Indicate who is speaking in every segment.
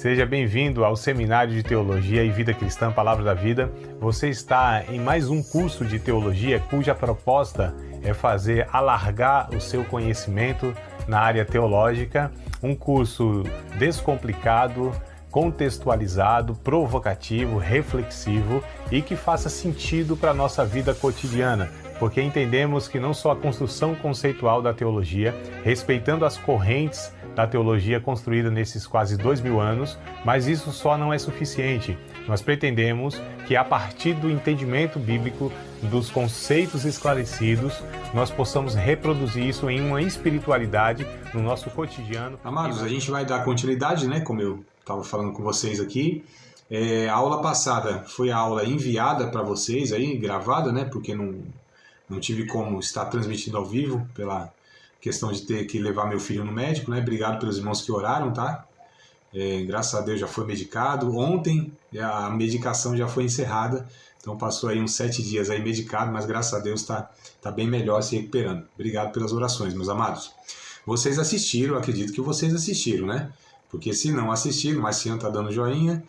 Speaker 1: Seja bem-vindo ao Seminário de Teologia e Vida Cristã Palavra da Vida. Você está em mais um curso de teologia cuja proposta é fazer alargar o seu conhecimento na área teológica, um curso descomplicado, contextualizado, provocativo, reflexivo e que faça sentido para a nossa vida cotidiana, porque entendemos que não só a construção conceitual da teologia, respeitando as correntes da teologia construída nesses quase 2000 anos, mas isso só não é suficiente. Nós pretendemos que a partir do entendimento bíblico, dos conceitos esclarecidos, nós possamos reproduzir isso em uma espiritualidade no nosso cotidiano.
Speaker 2: Amados, a gente vai dar continuidade, né, como eu estava falando com vocês aqui. A aula passada foi a aula enviada para vocês, aí, gravada, né, porque não tive como estar transmitindo ao vivo pela questão de ter que levar meu filho no médico, né? Obrigado pelos irmãos que oraram, tá? Graças a Deus já foi medicado. Ontem a medicação já foi encerrada, então passou aí uns 7 dias aí medicado, mas graças a Deus tá bem melhor, se recuperando. Obrigado pelas orações, meus amados. Vocês assistiram, acredito que vocês assistiram, né? Porque se não assistiram, o Marciano tá dando joinha.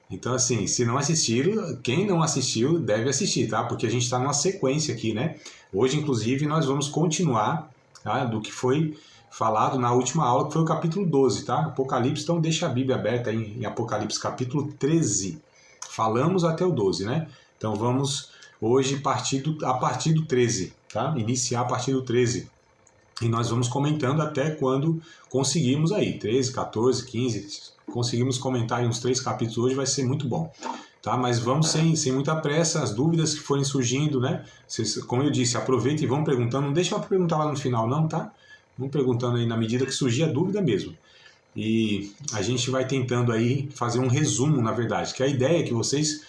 Speaker 2: Então, assim, se não assistiram, quem não assistiu deve assistir, tá? Porque a gente está numa sequência aqui, né? Hoje, inclusive, nós vamos continuar, tá, do que foi falado na última aula, que foi o capítulo 12, tá? Apocalipse, então deixa a Bíblia aberta aí em Apocalipse capítulo 13. Falamos até o 12, né? Então vamos hoje a partir do 13, tá? Iniciar a partir do 13. E nós vamos comentando até quando conseguimos aí, 13, 14, 15, conseguimos comentar em uns 3 capítulos hoje, vai ser muito bom. Tá? Mas vamos sem muita pressa, as dúvidas que forem surgindo, né? Vocês, como eu disse, aproveitem e vão perguntando, não deixa eu perguntar lá no final não, tá? Vão perguntando aí na medida que surgir a dúvida mesmo. E a gente vai tentando aí fazer um resumo, na verdade, que a ideia é que vocês,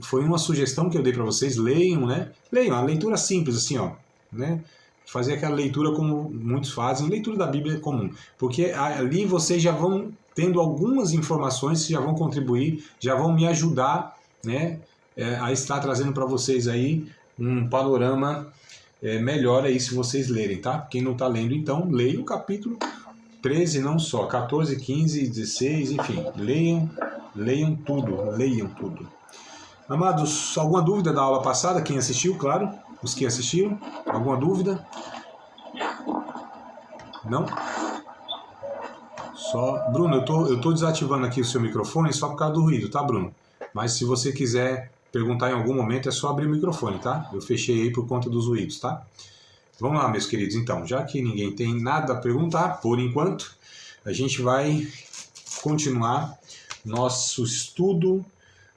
Speaker 2: foi uma sugestão que eu dei para vocês, leiam, né? Leiam, a leitura simples assim, ó, né? Fazer aquela leitura como muitos fazem, leitura da Bíblia comum, porque ali vocês já vão tendo algumas informações que já vão contribuir, já vão me ajudar, né, a estar trazendo para vocês aí um panorama melhor aí se vocês lerem, tá? Quem não está lendo, então, leia o capítulo 13, não só, 14, 15, 16, enfim, leiam tudo. Amados, alguma dúvida da aula passada? Quem assistiu, claro, os que assistiram, alguma dúvida? Não? Só, Bruno, eu tô desativando aqui o seu microfone só por causa do ruído, tá, Bruno? Mas se você quiser perguntar em algum momento, é só abrir o microfone, tá? Eu fechei aí por conta dos ruídos, tá? Vamos lá, meus queridos, então, já que ninguém tem nada a perguntar, por enquanto, a gente vai continuar nosso estudo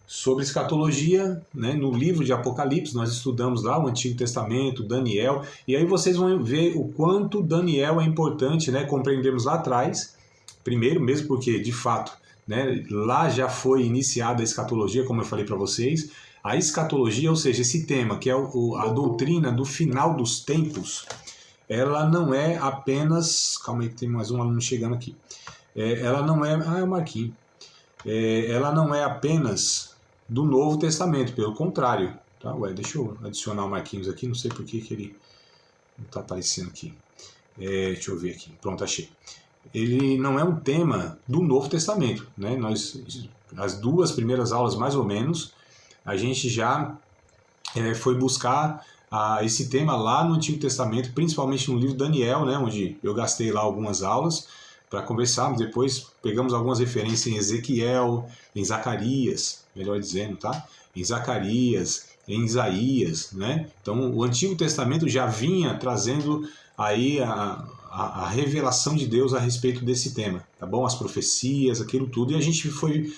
Speaker 2: sobre escatologia, né? No livro de Apocalipse, nós estudamos lá o Antigo Testamento, Daniel, e aí vocês vão ver o quanto Daniel é importante, né? Compreendemos lá atrás, primeiro, mesmo porque, de fato, né, lá já foi iniciada a escatologia, como eu falei para vocês. A escatologia, ou seja, esse tema, que é a doutrina do final dos tempos, ela não é apenas... Calma aí que tem mais um aluno chegando aqui. Ela não é... Ah, é o Marquinhos. Ela não é apenas do Novo Testamento, pelo contrário. Tá? Ué, deixa eu adicionar o Marquinhos aqui, não sei por que ele não está aparecendo aqui. Deixa eu ver aqui. Pronto, achei. Ele não é um tema do Novo Testamento, né? As 2 primeiras aulas, mais ou menos, a gente já foi buscar esse tema lá no Antigo Testamento, principalmente no livro de Daniel, né? Onde eu gastei lá algumas aulas para conversarmos. Depois pegamos algumas referências em Ezequiel, em Zacarias, melhor dizendo, tá? Em Zacarias, em Isaías, né? Então o Antigo Testamento já vinha trazendo aí a revelação de Deus a respeito desse tema, tá bom? As profecias, aquilo tudo, e a gente foi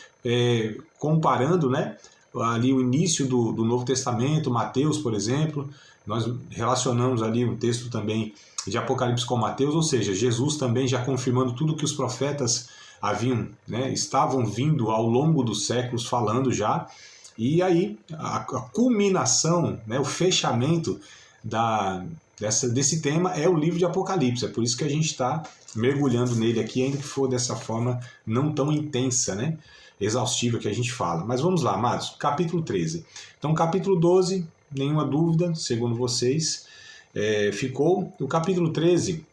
Speaker 2: comparando, né, ali o início do Novo Testamento, Mateus, por exemplo, nós relacionamos ali um texto também de Apocalipse com Mateus, ou seja, Jesus também já confirmando tudo que os profetas haviam, né, estavam vindo ao longo dos séculos falando já, e aí a culminação, né, o fechamento desse tema é o livro de Apocalipse. É por isso que a gente está mergulhando nele aqui, ainda que for dessa forma não tão intensa, né? Exaustiva que a gente fala. Mas vamos lá, amados, capítulo 13. Então, capítulo 12, nenhuma dúvida, segundo vocês, ficou. O capítulo 13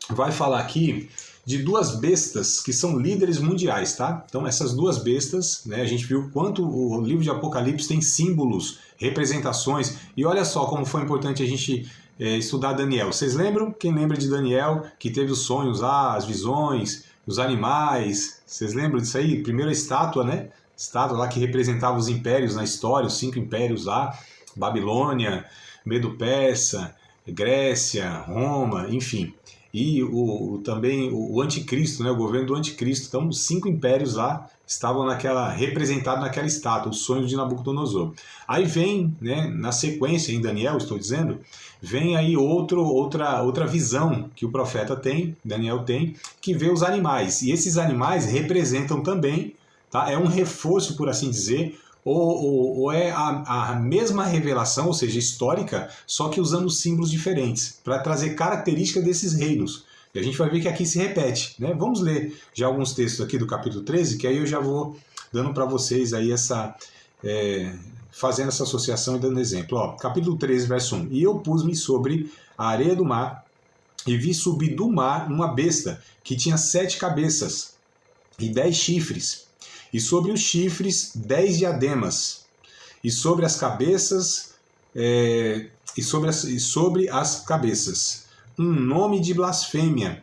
Speaker 2: vai falar aqui de duas bestas que são líderes mundiais, tá? Então essas duas bestas, né, a gente viu quanto o livro de Apocalipse tem símbolos, representações, e olha só como foi importante a gente estudar Daniel. Vocês lembram? Quem lembra de Daniel, que teve os sonhos lá, as visões, os animais, vocês lembram disso aí? Primeira estátua, né? Estátua lá que representava os impérios na história, os 5 impérios lá, Babilônia, Medo-Persa, Grécia, Roma, enfim. E também o anticristo, né, o governo do anticristo. Então, os 5 impérios lá estavam representados naquela estátua, os sonhos de Nabucodonosor. Aí vem, né, na sequência, em Daniel, estou dizendo, vem aí outra visão que o profeta tem, Daniel tem, que vê os animais. E esses animais representam também, tá, é um reforço, por assim dizer, ou é a mesma revelação, ou seja, histórica, só que usando símbolos diferentes, para trazer características desses reinos. E a gente vai ver que aqui se repete, né? Vamos ler já alguns textos aqui do capítulo 13, que aí eu já vou dando para vocês aí fazendo essa associação e dando exemplo. Ó, capítulo 13, verso 1. E eu pus-me sobre a areia do mar, e vi subir do mar uma besta, que tinha 7 cabeças e 10 chifres, e sobre os chifres 10 diademas, e sobre as cabeças e sobre as cabeças um nome de blasfêmia.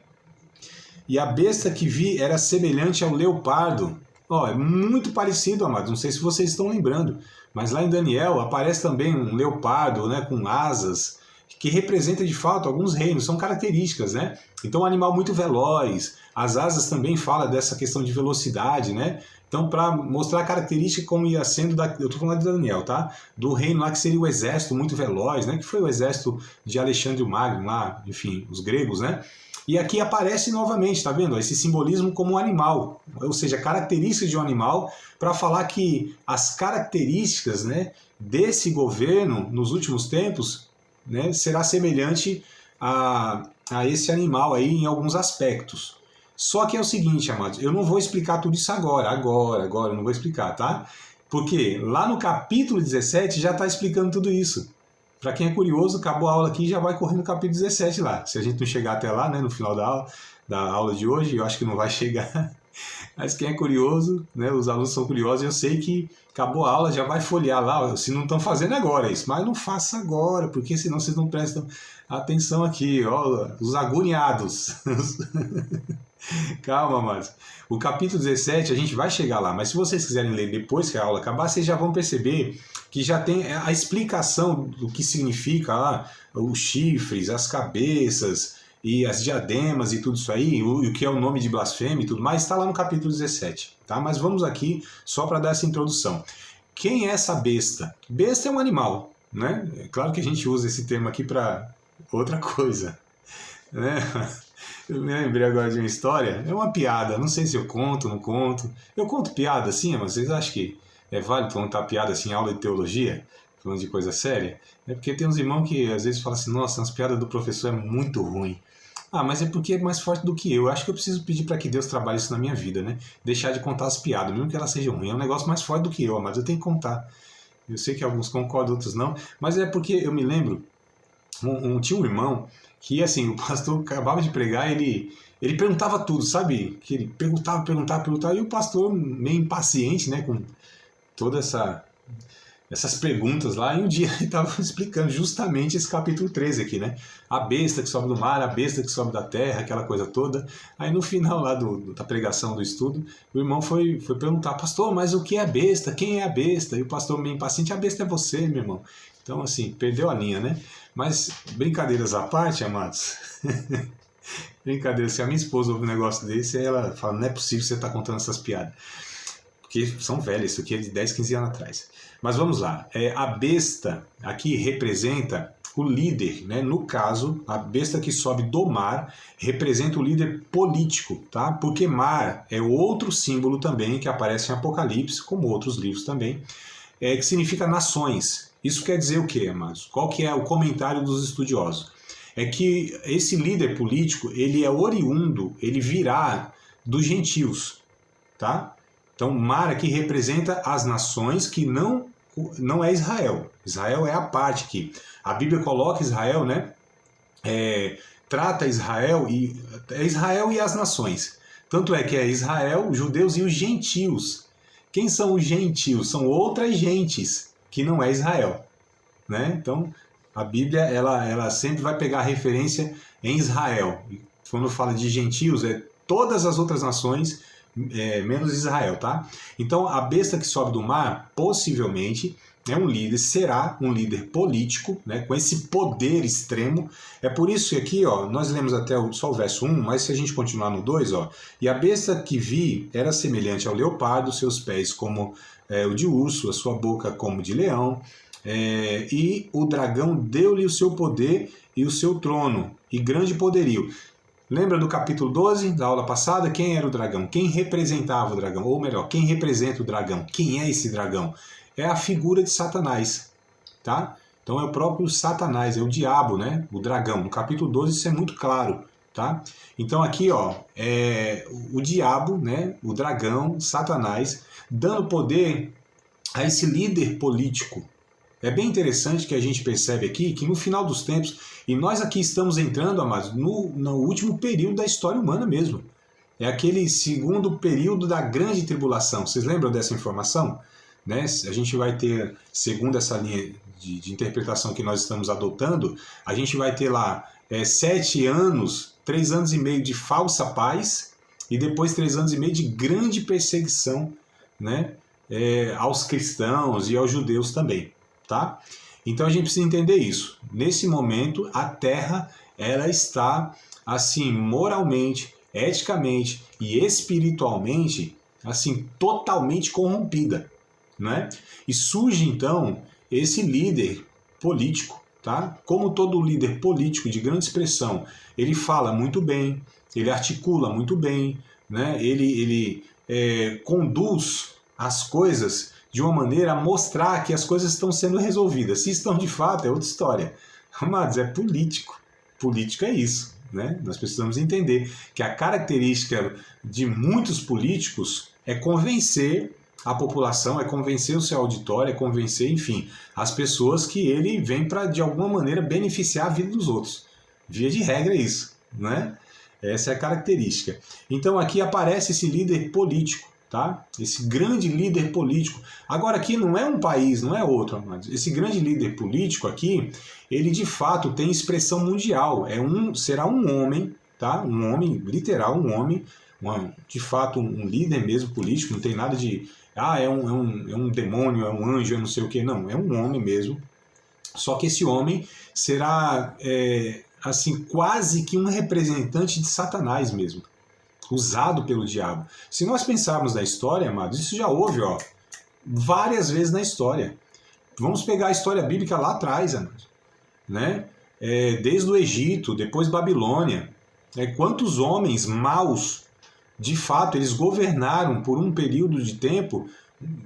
Speaker 2: E a besta que vi era semelhante ao leopardo. Ó, é muito parecido, amados, não sei se vocês estão lembrando, mas lá em Daniel aparece também um leopardo, né, com asas, que representa de fato alguns reinos, são características, né? Então, um animal muito veloz, as asas também falam dessa questão de velocidade, né? Então, para mostrar a característica como ia sendo, eu estou falando de Daniel, tá? Do reino lá que seria o exército muito veloz, né? Que foi o exército de Alexandre o Magno lá, enfim, os gregos, né? E aqui aparece novamente, tá vendo? Esse simbolismo como um animal, ou seja, características de um animal, para falar que as características, né, desse governo nos últimos tempos, né, será semelhante a esse animal aí em alguns aspectos. Só que é o seguinte, amados, eu não vou explicar tudo isso agora eu não vou explicar, tá? Porque lá no capítulo 17 já está explicando tudo isso. Para quem é curioso, acabou a aula aqui e já vai correr no capítulo 17 lá. Se a gente não chegar até lá, né, no final da aula de hoje, eu acho que não vai chegar. Mas quem é curioso, né, os alunos são curiosos, eu sei que acabou a aula, já vai folhear lá, se não estão fazendo agora isso. Mas não faça agora, porque senão vocês não prestam atenção aqui, ó, os agoniados. Calma, mas o capítulo 17 a gente vai chegar lá, mas se vocês quiserem ler depois que a aula acabar, vocês já vão perceber que já tem a explicação do que significa lá os chifres, as cabeças e as diademas e tudo isso aí, o que é o nome de blasfêmia e tudo mais, está lá no capítulo 17, tá? Mas vamos aqui só para dar essa introdução. Quem é essa besta? Besta é um animal, né? É claro que a gente usa esse termo aqui para outra coisa, né? Eu me lembrei agora de uma história, é uma piada, não sei se eu conto, não conto. Eu conto piada assim, mas vocês acham que é válido contar piada assim em aula de teologia? Falando de coisa séria? É porque tem uns irmãos que às vezes falam assim, nossa, as piadas do professor é muito ruim. Ah, mas é porque é mais forte do que eu. Acho que eu preciso pedir para que Deus trabalhe isso na minha vida, né? Deixar de contar as piadas, mesmo que elas sejam ruins. É um negócio mais forte do que eu, mas eu tenho que contar. Eu sei que alguns concordam, outros não, mas é porque eu me lembro, tinha um irmão que, assim, o pastor acabava de pregar, ele perguntava tudo, sabe? Que ele perguntava, e o pastor, meio impaciente, né, com todas essas perguntas lá, e um dia ele estava explicando justamente esse capítulo 13 aqui, né? A besta que sobe do mar, a besta que sobe da terra, aquela coisa toda. Aí no final lá da pregação do estudo, o irmão foi perguntar, pastor, mas o que é a besta? Quem é a besta? E o pastor, meio impaciente, a besta é você, meu irmão. Então, assim, perdeu a linha, né? Mas, brincadeiras à parte, amados, brincadeira, se a minha esposa ouve um negócio desse, ela fala, não é possível você estar contando essas piadas. Porque são velhas, isso aqui é de 10, 15 anos atrás. Mas vamos lá, a besta aqui representa o líder, né? No caso, a besta que sobe do mar representa o líder político, tá? Porque mar é outro símbolo também que aparece em Apocalipse, como outros livros também, que significa nações. Isso quer dizer o quê, amados? Qual que é o comentário dos estudiosos? É que esse líder político, ele é oriundo, ele virá dos gentios, tá? Então, mar aqui representa as nações que não é Israel. Israel é a parte que a Bíblia coloca Israel, né, trata Israel e as nações. Tanto é que é Israel, os judeus e os gentios. Quem são os gentios? São outras gentes, que não é Israel. Né? Então, a Bíblia ela sempre vai pegar a referência em Israel. E quando fala de gentios, é todas as outras nações, menos Israel. Tá? Então, a besta que sobe do mar, possivelmente, será um líder político, né, com esse poder extremo. É por isso que aqui, ó, nós lemos até só o verso 1, mas se a gente continuar no 2, ó, e a besta que vi era semelhante ao leopardo, seus pés como o de urso, a sua boca como de leão, e o dragão deu-lhe o seu poder e o seu trono, e grande poderio. Lembra do capítulo 12 da aula passada? Quem era o dragão? Quem representava o dragão? Ou melhor, quem representa o dragão? Quem é esse dragão? É a figura de Satanás, tá? Então é o próprio Satanás, é o diabo, né? O dragão. No capítulo 12 isso é muito claro, tá? Então aqui, ó, é o diabo, né? O dragão, Satanás, dando poder a esse líder político. É bem interessante que a gente percebe aqui que no final dos tempos, e nós aqui estamos entrando, amados, no último período da história humana mesmo. É aquele segundo período da grande tribulação. Vocês lembram dessa informação? Né? A gente vai ter, segundo essa linha de interpretação que nós estamos adotando, a gente vai ter lá 7 anos, 3 anos e meio de falsa paz e depois 3 anos e meio de grande perseguição, né? Aos cristãos e aos judeus também. Tá? Então a gente precisa entender isso. Nesse momento, a Terra ela está assim moralmente, eticamente e espiritualmente assim totalmente corrompida. Né? E surge então esse líder político, tá? Como todo líder político de grande expressão, ele fala muito bem, ele articula muito bem, né? Ele conduz as coisas de uma maneira a mostrar que as coisas estão sendo resolvidas. Se estão de fato, é outra história. Amados, é político. Política é isso. Né? Nós precisamos entender que a característica de muitos políticos é convencer a população, é convencer o seu auditório, é convencer, enfim, as pessoas que ele vem para, de alguma maneira, beneficiar a vida dos outros. Via de regra é isso, né? Essa é a característica. Então aqui aparece esse líder político, tá? Esse grande líder político. Agora aqui não é um país, não é outro, amados. Esse grande líder político aqui, ele de fato tem expressão mundial. Será um homem, tá? Um homem, literal, um homem, de fato um líder mesmo político, não tem nada de é um demônio, é um anjo, é não sei o que. Não, é um homem mesmo. Só que esse homem será, assim, quase que um representante de Satanás mesmo, usado pelo diabo. Se nós pensarmos na história, amados, isso já houve, ó, várias vezes na história. Vamos pegar a história bíblica lá atrás, amados, né? Desde o Egito, depois Babilônia. Quantos homens maus, de fato, eles governaram por um período de tempo,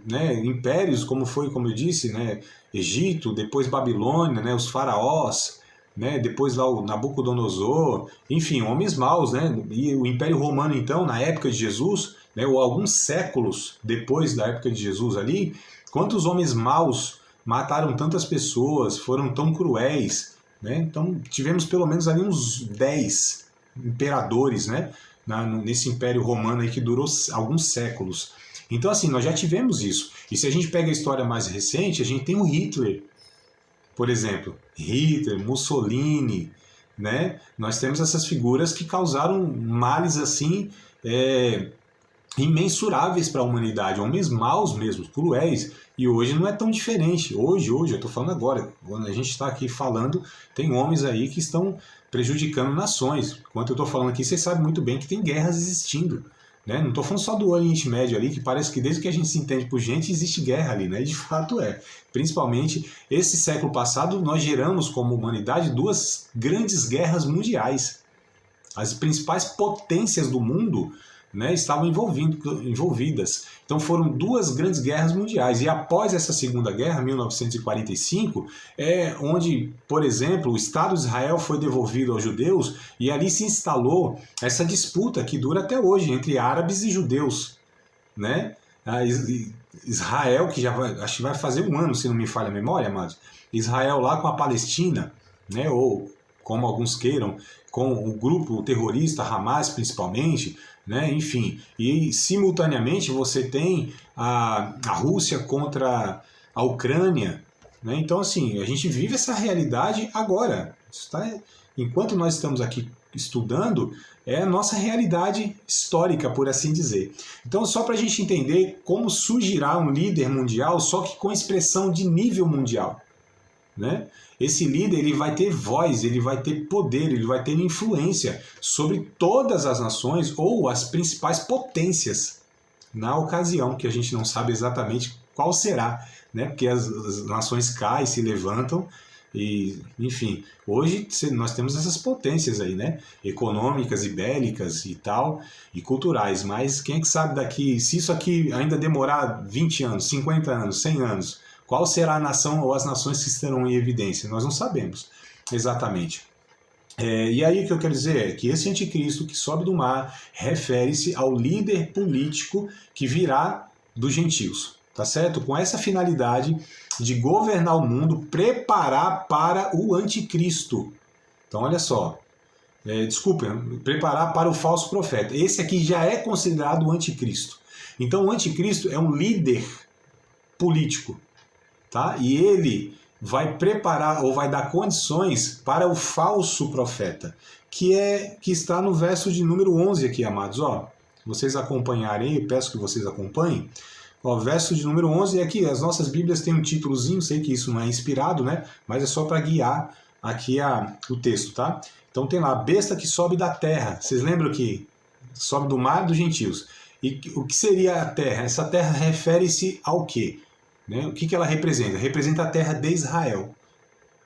Speaker 2: né, impérios, como eu disse, né, Egito, depois Babilônia, né, os faraós, né, depois lá o Nabucodonosor, enfim, homens maus, né, e o Império Romano, então, na época de Jesus, né, ou alguns séculos depois da época de Jesus ali, quantos homens maus mataram tantas pessoas, foram tão cruéis, né? Então tivemos pelo menos ali uns 10 imperadores, né, nesse Império Romano aí que durou alguns séculos. Então assim, nós já tivemos isso. E se a gente pega a história mais recente, a gente tem o Hitler, por exemplo. Hitler, Mussolini, né? Nós temos essas figuras que causaram males assim imensuráveis para a humanidade, homens maus mesmo, cruéis. E hoje não é tão diferente. Hoje, eu estou falando agora, quando a gente está aqui falando, tem homens aí que estão prejudicando nações. Enquanto eu estou falando aqui, vocês sabem muito bem que tem guerras existindo. Né? Não estou falando só do Oriente Médio ali, que parece que desde que a gente se entende por gente, existe guerra ali, né? E de fato é. Principalmente, esse século passado, nós geramos como humanidade 2 grandes guerras mundiais. As principais potências do mundo, né, estavam envolvidas. Então foram 2 grandes guerras mundiais. E após essa Segunda Guerra, 1945, onde, por exemplo, o Estado de Israel foi devolvido aos judeus e ali se instalou essa disputa que dura até hoje entre árabes e judeus. Né? Israel, que acho que vai fazer 1 ano, se não me falha a memória, amados. Israel lá com a Palestina, né, ou como alguns queiram, com o grupo terrorista Hamas principalmente, né? Enfim, e simultaneamente você tem a Rússia contra a Ucrânia, né? Então, assim, a gente vive essa realidade agora. Enquanto nós estamos aqui estudando, é a nossa realidade histórica, por assim dizer. Então, só para a gente entender como surgirá um líder mundial, só que com expressão de nível mundial, né? Esse líder, ele vai ter voz, ele vai ter poder, ele vai ter influência sobre todas as nações ou as principais potências na ocasião, que a gente não sabe exatamente qual será, né? Porque as nações caem, se levantam e, enfim, hoje nós temos essas potências aí, né? Econômicas e bélicas e tal, e culturais, mas quem é que sabe daqui, se isso aqui ainda demorar 20 anos, 50 anos, 100 anos, qual será a nação ou as nações que estarão em evidência? Nós não sabemos exatamente. E aí o que eu quero dizer é que esse anticristo que sobe do mar refere-se ao líder político que virá dos gentios, tá certo? Com essa finalidade de governar o mundo, preparar para o anticristo. Então olha só, desculpem, preparar para o falso profeta. Esse aqui já é considerado o anticristo. Então o anticristo é um líder político, tá? E ele vai preparar ou vai dar condições para o falso profeta, que está no verso de número 11 aqui, amados. Ó, vocês acompanharem, eu peço que vocês acompanhem. Ó, verso de número 11, e aqui as nossas Bíblias têm um títulozinho, sei que isso não é inspirado, né? Mas é só para guiar aqui o texto, tá? Então tem lá, a besta que sobe da terra. Vocês lembram que sobe do mar dos gentios. E o que seria a terra? Essa terra refere-se ao quê? Né? O que ela representa? Representa a terra de Israel.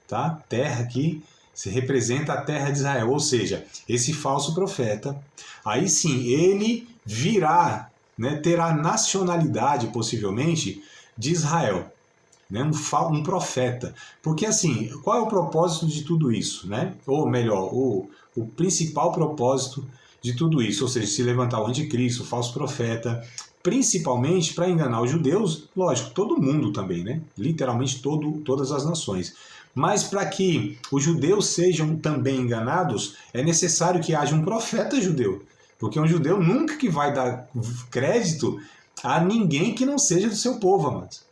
Speaker 2: Tá? Terra aqui se representa a terra de Israel. Ou seja, esse falso profeta, aí sim, ele virá, né, terá nacionalidade, possivelmente, de Israel. Né? Um profeta. Porque assim, qual é o propósito de tudo isso? Né? Ou melhor, o principal propósito de tudo isso, ou seja, se levantar o anticristo, o falso profeta, principalmente para enganar os judeus, lógico, todo mundo também, né? Literalmente todas as nações. Mas para que os judeus sejam também enganados, é necessário que haja um profeta judeu. Porque um judeu nunca que vai dar crédito a ninguém que não seja do seu povo, amados.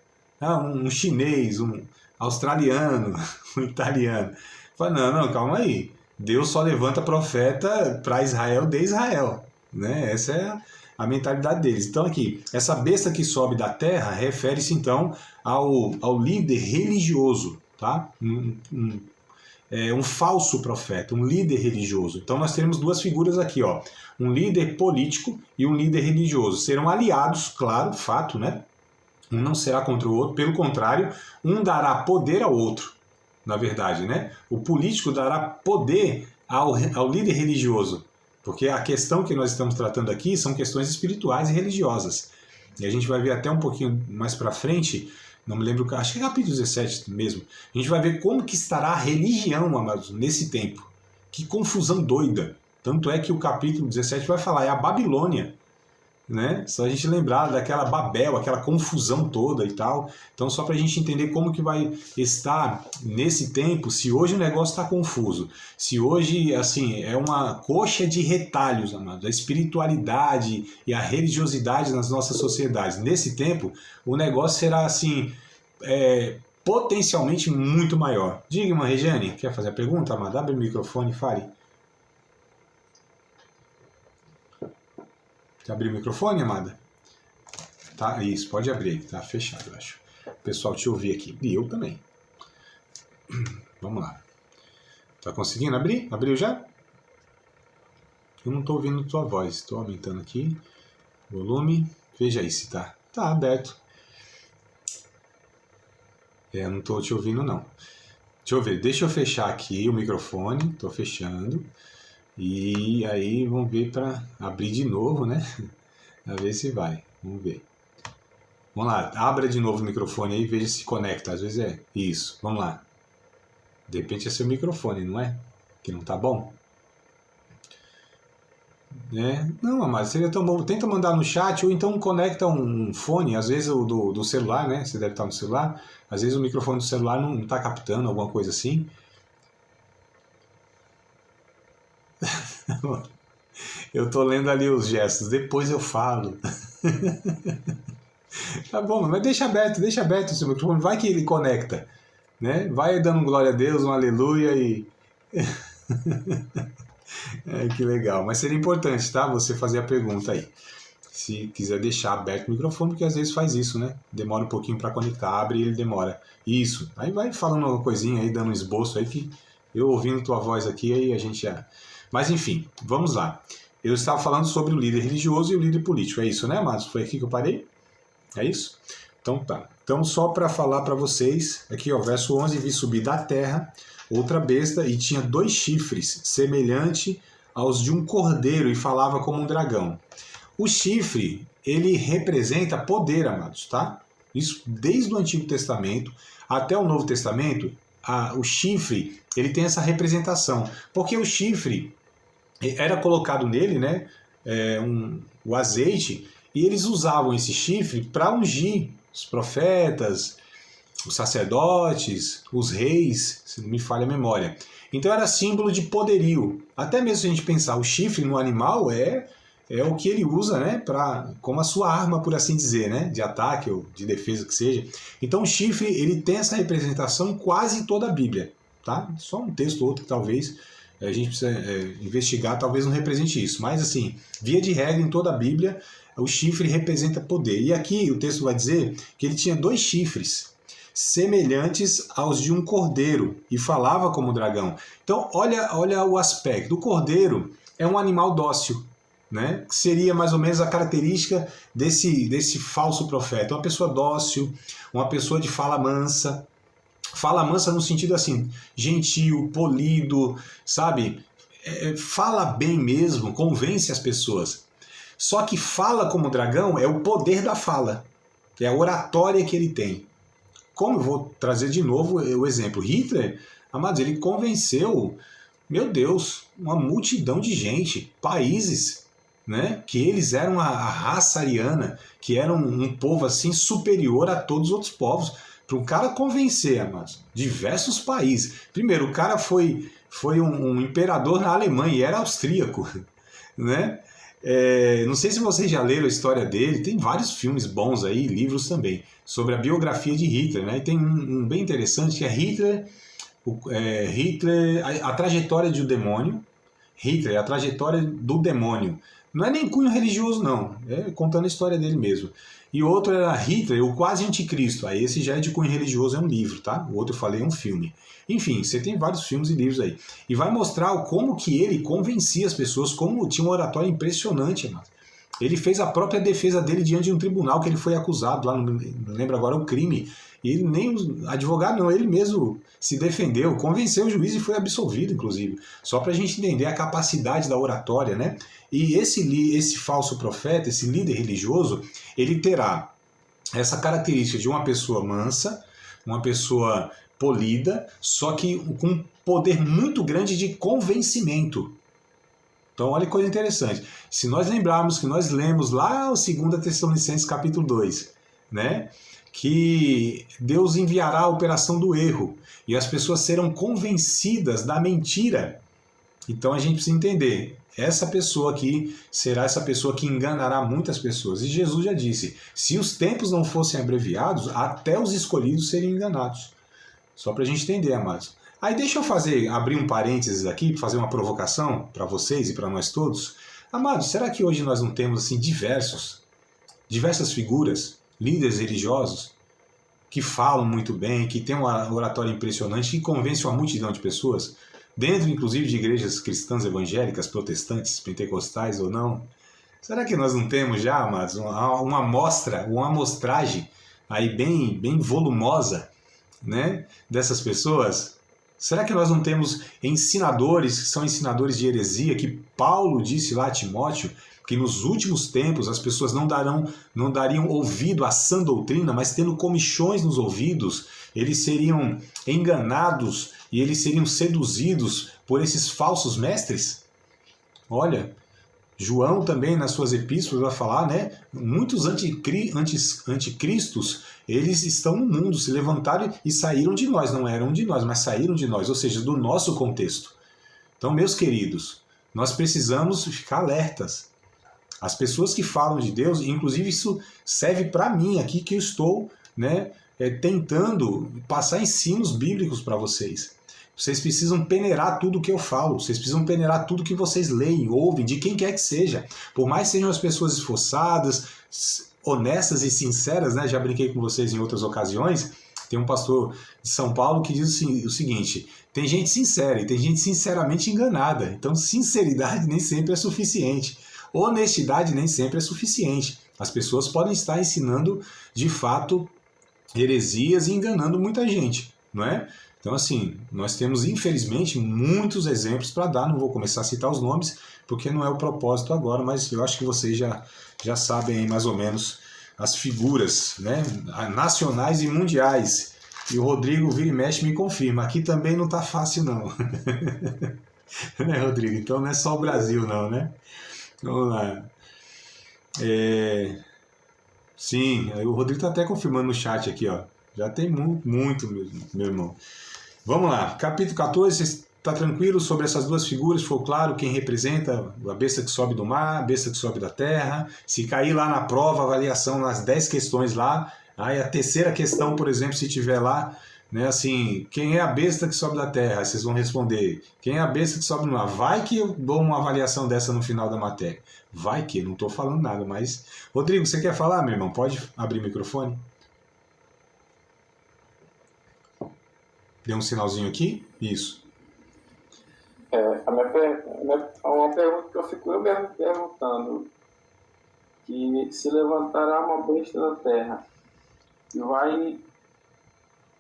Speaker 2: Um chinês, um australiano, um italiano. Fala, não, calma aí. Deus só levanta profeta para Israel de Israel. Né? Essa é a mentalidade deles. Então aqui, essa besta que sobe da terra refere-se então ao líder religioso, tá? Um falso profeta, um líder religioso. Então nós temos duas figuras aqui, ó, um líder político e um líder religioso. Serão aliados, claro, fato, né? Um não será contra o outro, pelo contrário, um dará poder ao outro, na verdade, né? O político dará poder ao líder religioso, porque a questão que nós estamos tratando aqui são questões espirituais e religiosas. E a gente vai ver até um pouquinho mais para frente, não me lembro, acho que é capítulo 17 mesmo, a gente vai ver como que estará a religião, amados, nesse tempo. Que confusão doida. Tanto é que o capítulo 17 vai falar, é a Babilônia. Né? Só a gente lembrar daquela Babel, aquela confusão toda e tal. Então só para a gente entender como que vai estar nesse tempo, se hoje o negócio está confuso, se hoje assim é uma coxa de retalhos, amados, a espiritualidade e a religiosidade nas nossas sociedades. Nesse tempo o negócio será assim potencialmente muito maior. Diga-me, Regiane, quer fazer a pergunta, amado? Abre o microfone e fale. Quer abrir o microfone, amada? Tá, isso, pode abrir. Tá fechado, eu acho. O pessoal te ouvir aqui. E eu também. Vamos lá. Tá conseguindo abrir? Abriu já? Eu não tô ouvindo tua voz. Estou aumentando aqui. Volume. Veja aí se tá. Tá aberto. Eu não tô te ouvindo, não. Deixa eu ver. Deixa eu fechar aqui o microfone. Tô fechando. E aí vamos ver para abrir de novo, né? A ver se vai. Vamos ver. Vamos lá, abra de novo o microfone aí e veja se conecta. Às vezes é isso. Vamos lá. De repente é seu microfone, não é? Que não tá bom? Não, mas seria tão bom. Tenta mandar no chat ou então conecta um fone, às vezes o do celular, né? Você deve estar no celular. Às vezes o microfone do celular não está captando alguma coisa assim. Eu tô lendo ali os gestos, depois eu falo. Tá bom, mas deixa aberto o seu microfone, vai que ele conecta, né? Vai dando um glória a Deus, um aleluia e... que legal, mas seria importante, tá? Você fazer a pergunta aí. Se quiser deixar aberto o microfone, porque às vezes faz isso, né? Demora um pouquinho para conectar, abre e ele demora. Isso, aí vai falando uma coisinha aí, dando um esboço aí, que eu ouvindo tua voz aqui, aí a gente já... Mas enfim, vamos lá. Eu estava falando sobre o líder religioso e o líder político, é isso, né, amados? Foi aqui que eu parei? É isso? Então tá. Então só para falar para vocês, aqui ó, verso 11, vi subir da terra outra besta e tinha 2 chifres, semelhante aos de um cordeiro e falava como um dragão. O chifre, ele representa poder, amados, tá? Isso desde o Antigo Testamento até o Novo Testamento, o chifre, ele tem essa representação. Porque o chifre era colocado nele, né, o azeite, e eles usavam esse chifre para ungir os profetas, os sacerdotes, os reis, se não me falha a memória. Então era símbolo de poderio. Até mesmo se a gente pensar, o chifre no animal é o que ele usa, né, como a sua arma, por assim dizer, né, de ataque ou de defesa que seja. Então o chifre, ele tem essa representação em quase toda a Bíblia, tá? Só um texto ou outro que talvez a gente precisa investigar, talvez não represente isso. Mas assim, via de regra em toda a Bíblia, o chifre representa poder. E aqui o texto vai dizer que ele tinha 2 chifres, semelhantes aos de um cordeiro, e falava como dragão. Então olha o aspecto. O cordeiro é um animal dócil, né? Que seria mais ou menos a característica desse falso profeta. Uma pessoa dócil, uma pessoa de fala mansa. Fala mansa no sentido assim, gentil, polido, sabe? Fala bem mesmo, convence as pessoas. Só que fala como dragão é o poder da fala, é a oratória que ele tem. Como eu vou trazer de novo o exemplo, Hitler, amados, ele convenceu, meu Deus, uma multidão de gente, países, né, que eles eram a raça ariana, que eram um povo assim superior a todos os outros povos. Para um cara convencer, amados, diversos países. Primeiro, o cara foi um imperador na Alemanha e era austríaco, né? Não sei se vocês já leram a história dele, tem vários filmes bons aí, livros também, sobre a biografia de Hitler, né? E tem um bem interessante que é Hitler, a trajetória de um demônio. Hitler, a trajetória do demônio. Não é nem cunho religioso, não. É contando a história dele mesmo. E o outro era Hitler, o quase anticristo. Aí esse já é de cunho religioso, é um livro, tá? O outro eu falei é um filme. Enfim, você tem vários filmes e livros aí. E vai mostrar como que ele convencia as pessoas, como tinha um oratório impressionante, mano. Ele fez a própria defesa dele diante de um tribunal que ele foi acusado, lá não lembro agora o crime. E ele nem o advogado não, ele mesmo se defendeu, convenceu o juiz e foi absolvido, inclusive. Só para a gente entender a capacidade da oratória, né? E esse falso profeta, esse líder religioso, ele terá essa característica de uma pessoa mansa, uma pessoa polida, só que com um poder muito grande de convencimento. Então, olha que coisa interessante. Se nós lembrarmos que nós lemos lá o 2 Tessalonicenses capítulo 2, né? Que Deus enviará a operação do erro e as pessoas serão convencidas da mentira. Então a gente precisa entender, essa pessoa aqui será essa pessoa que enganará muitas pessoas. E Jesus já disse, se os tempos não fossem abreviados, até os escolhidos seriam enganados. Só para a gente entender, amados. Aí deixa eu abrir um parênteses aqui, fazer uma provocação para vocês e para nós todos. Amados, será que hoje nós não temos assim diversas figuras, líderes religiosos, que falam muito bem, que têm uma oratória impressionante, que convencem uma multidão de pessoas, dentro inclusive de igrejas cristãs evangélicas, protestantes, pentecostais ou não? Será que nós não temos já, amados, uma amostra, uma amostragem aí bem volumosa, né, dessas pessoas? Será que nós não temos ensinadores que são ensinadores de heresia, que Paulo disse lá a Timóteo, que nos últimos tempos as pessoas não dariam ouvido à sã doutrina, mas tendo comichões nos ouvidos, eles seriam enganados e eles seriam seduzidos por esses falsos mestres? Olha, João também nas suas epístolas vai falar, né? Muitos anticristos, eles estão no mundo, se levantaram e saíram de nós, não eram de nós, mas saíram de nós, ou seja, do nosso contexto. Então, meus queridos, nós precisamos ficar alertas. As pessoas que falam de Deus, inclusive isso serve para mim aqui, que eu estou, né, tentando passar ensinos bíblicos para vocês. Vocês precisam peneirar tudo que eu falo, vocês precisam peneirar tudo que vocês leem, ouvem, de quem quer que seja. Por mais que sejam as pessoas esforçadas, honestas e sinceras, né? Já brinquei com vocês em outras ocasiões. Tem um pastor de São Paulo que diz o seguinte: tem gente sincera e tem gente sinceramente enganada. Então, sinceridade nem sempre é suficiente. Honestidade nem sempre é suficiente. As pessoas podem estar ensinando, de fato, heresias e enganando muita gente, não é? Então, assim, nós temos, infelizmente, muitos exemplos para dar. Não vou começar a citar os nomes, porque não é o propósito agora, mas eu acho que vocês já sabem aí mais ou menos as figuras, né, nacionais e mundiais. E o Rodrigo vira e mexe me confirma. Aqui também não está fácil, não. Né, Rodrigo? Então não é só o Brasil, não, né? Vamos lá. Sim, o Rodrigo está até confirmando no chat aqui, ó. Já tem muito, meu irmão. Vamos lá, capítulo 14, você está tranquilo sobre essas duas figuras? Ficou claro quem representa a besta que sobe do mar, a besta que sobe da terra? Se cair lá na prova, avaliação nas 10 questões lá, aí a terceira questão, por exemplo, se tiver lá, né, assim, quem é a besta que sobe da terra? Aí vocês vão responder, quem é a besta que sobe do mar? Vai que eu dou uma avaliação dessa no final da matéria. Vai que, não estou falando nada, mas... Rodrigo, você quer falar, meu irmão? Pode abrir o microfone? Deu um sinalzinho aqui? Isso.
Speaker 3: Uma pergunta que eu fico eu mesmo perguntando, que se levantará uma besta da terra e vai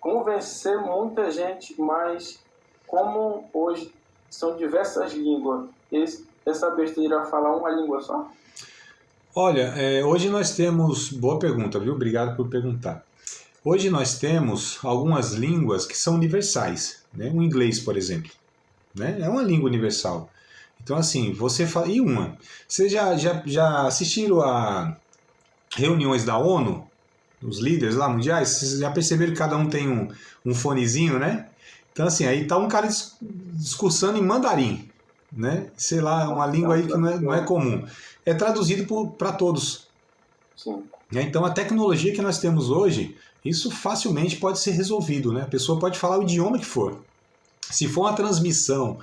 Speaker 3: convencer muita gente, mas como hoje são diversas línguas, essa besta irá falar uma língua só?
Speaker 2: Olha, hoje nós temos... Boa pergunta, viu? Obrigado por perguntar. Hoje nós temos algumas línguas que são universais, né? O inglês, por exemplo, né? É uma língua universal. Então, assim, você fala... E uma? Vocês já assistiram a reuniões da ONU? Os líderes lá mundiais? Vocês já perceberam que cada um tem um fonezinho, né? Então, assim, aí tá um cara discursando em mandarim, né? Sei lá, uma língua aí que não é comum. É traduzido para todos.
Speaker 3: Sim.
Speaker 2: Então, a tecnologia que nós temos hoje... Isso facilmente pode ser resolvido, né? A pessoa pode falar o idioma que for. Se for uma transmissão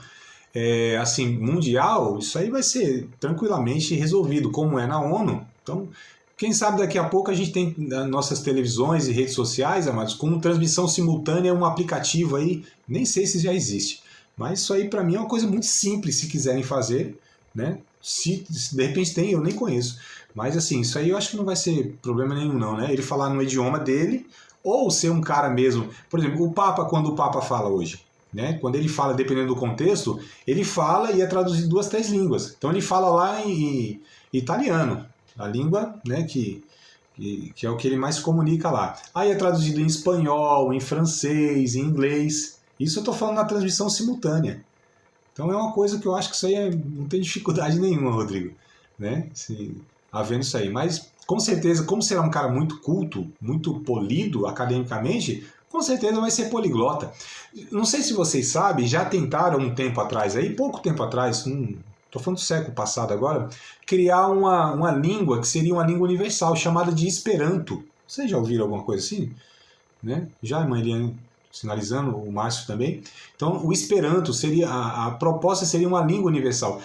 Speaker 2: assim, mundial, isso aí vai ser tranquilamente resolvido, como é na ONU. Então, quem sabe daqui a pouco a gente tem nossas televisões e redes sociais, amados, com transmissão simultânea, um aplicativo aí, nem sei se já existe. Mas isso aí para mim é uma coisa muito simples, se quiserem fazer, né? Se de repente tem, eu nem conheço. Mas assim, isso aí eu acho que não vai ser problema nenhum não, né? Ele falar no idioma dele, ou ser um cara mesmo... Por exemplo, o Papa, quando o Papa fala hoje, né? Quando ele fala, dependendo do contexto, ele fala e é traduzido em 2, 3 línguas. Então ele fala lá em italiano, a língua, né, que é o que ele mais comunica lá. Aí é traduzido em espanhol, em francês, em inglês. Isso eu estou falando na transmissão simultânea. Então é uma coisa que eu acho que isso aí não tem dificuldade nenhuma, Rodrigo, né? Havendo isso aí. Mas, com certeza, como será um cara muito culto, muito polido academicamente, com certeza vai ser poliglota. Não sei se vocês sabem, já tentaram um tempo atrás, aí, pouco tempo atrás, estou falando do século passado agora, criar uma língua que seria uma língua universal, chamada de Esperanto. Vocês já ouviram alguma coisa assim? Né? Já, irmã Eliane, sinalizando, o Márcio também. Então, o Esperanto seria, a proposta seria uma língua universal.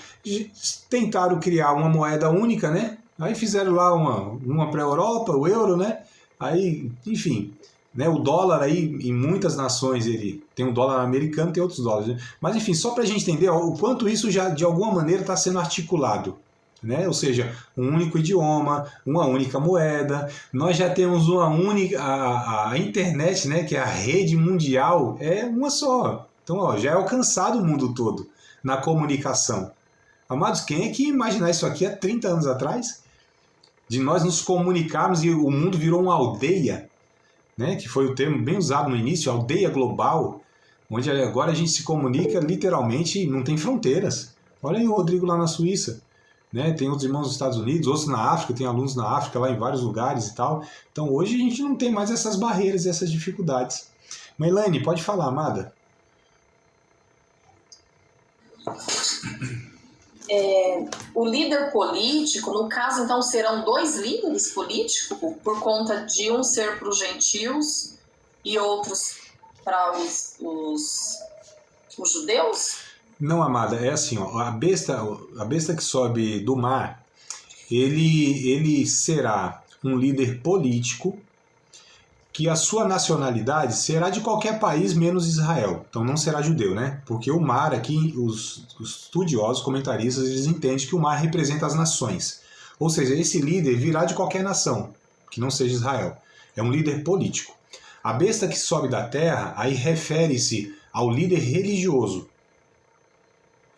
Speaker 2: Tentaram criar uma moeda única, né? Aí fizeram lá uma para a Europa, o euro, né? Aí, enfim, né? O dólar aí, em muitas nações, ele tem um dólar americano, tem outros dólares, né? Mas, enfim, só para a gente entender ó, o quanto isso já, de alguma maneira, está sendo articulado. Né? Ou seja, um único idioma, uma única moeda. Nós já temos uma única... A internet, né? Que é a rede mundial, é uma só. Então, ó, já é alcançado o mundo todo na comunicação. Amados, quem é que ia imaginar isso aqui há 30 anos atrás? De nós nos comunicarmos e o mundo virou uma aldeia, né? Que foi o termo bem usado no início, aldeia global, onde agora a gente se comunica literalmente, não tem fronteiras. Olha aí o Rodrigo lá na Suíça, né? Tem outros irmãos nos Estados Unidos, outros na África, tem alunos na África, lá em vários lugares e tal. Então hoje a gente não tem mais essas barreiras, essas dificuldades. Meilane, pode falar, amada.
Speaker 4: o líder político, no caso, então, serão 2 líderes políticos, por conta de um ser para os gentios e outros para os judeus?
Speaker 2: Não, amada, é assim, ó, a besta que sobe do mar, ele será um líder político que a sua nacionalidade será de qualquer país menos Israel. Então não será judeu, né? Porque o mar aqui, os estudiosos, comentaristas, eles entendem que o mar representa as nações. Ou seja, esse líder virá de qualquer nação, que não seja Israel. É um líder político. A besta que sobe da terra, aí refere-se ao líder religioso.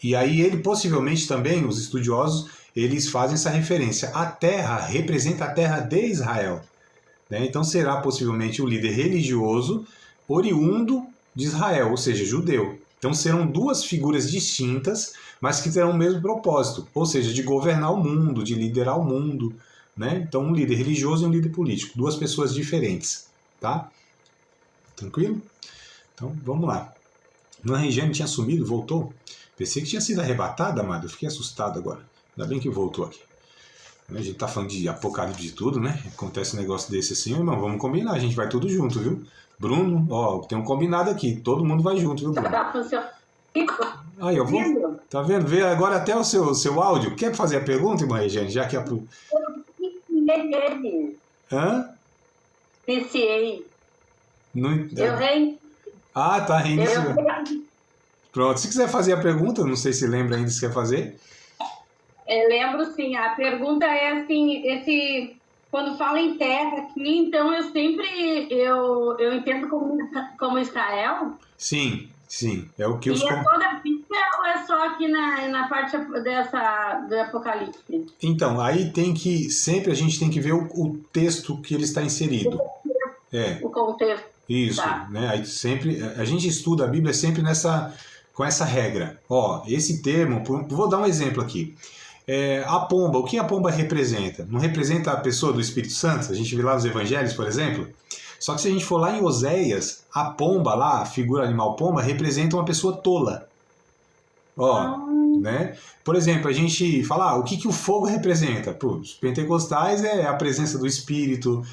Speaker 2: E aí ele possivelmente também, os estudiosos, eles fazem essa referência. A terra representa a terra de Israel. Né? Então será possivelmente o líder religioso oriundo de Israel, ou seja, judeu. Então serão 2 figuras distintas, mas que terão o mesmo propósito, ou seja, de governar o mundo, de liderar o mundo. Né? Então um líder religioso e um líder político, 2 pessoas diferentes. Tá? Tranquilo? Então vamos lá. Noa Regiane tinha sumido, voltou? Pensei que tinha sido arrebatada, amado. Eu fiquei assustado agora. Ainda bem que voltou aqui. A gente tá falando de apocalipse de tudo, né? Acontece um negócio desse assim, irmão, vamos combinar, a gente vai tudo junto, viu? Bruno, ó, tem um combinado aqui, todo mundo vai junto, viu, Bruno? Aí, eu vou. Tá vendo? Vê agora até o seu áudio. Quer fazer a pergunta, irmã Regiane? Já que a. Hã?
Speaker 5: Iniciei.
Speaker 2: Não...
Speaker 5: Eu rei.
Speaker 2: Ah, tá, reiniciou. Pronto, se quiser fazer a pergunta, não sei se lembra ainda se quer fazer.
Speaker 5: Eu lembro sim, a pergunta é assim, quando fala em terra aqui, então eu sempre, eu entendo como Israel?
Speaker 2: Sim, é o que os...
Speaker 5: E é toda a Bíblia ou é só aqui na parte do Apocalipse?
Speaker 2: Então, aí sempre a gente tem que ver o texto que ele está inserido.
Speaker 5: O contexto.
Speaker 2: Isso, tá. Né? Aí sempre, a gente estuda a Bíblia sempre com essa regra. Ó, esse termo, vou dar um exemplo aqui. A pomba, o que a pomba representa? Não representa a pessoa do Espírito Santo? A gente vê lá nos evangelhos, por exemplo. Só que se a gente for lá em Oséias, a pomba lá, a figura animal pomba, representa uma pessoa tola. Ó, né? Por exemplo, a gente fala, o que o fogo representa? Pô, os pentecostais é a presença do Espírito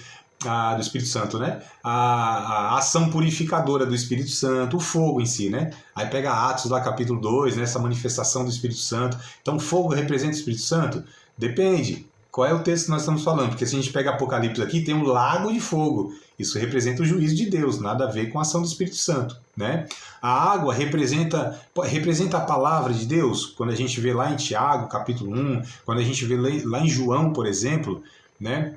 Speaker 2: Santo, né? A ação purificadora do Espírito Santo, o fogo em si, né? Aí pega Atos lá, capítulo 2, né? Essa manifestação do Espírito Santo. Então, fogo representa o Espírito Santo? Depende. Qual é o texto que nós estamos falando? Porque se a gente pega Apocalipse aqui, tem um lago de fogo. Isso representa o juízo de Deus, nada a ver com a ação do Espírito Santo, né? A água representa a palavra de Deus. Quando a gente vê lá em Tiago, capítulo 1, quando a gente vê lá em João, por exemplo, né?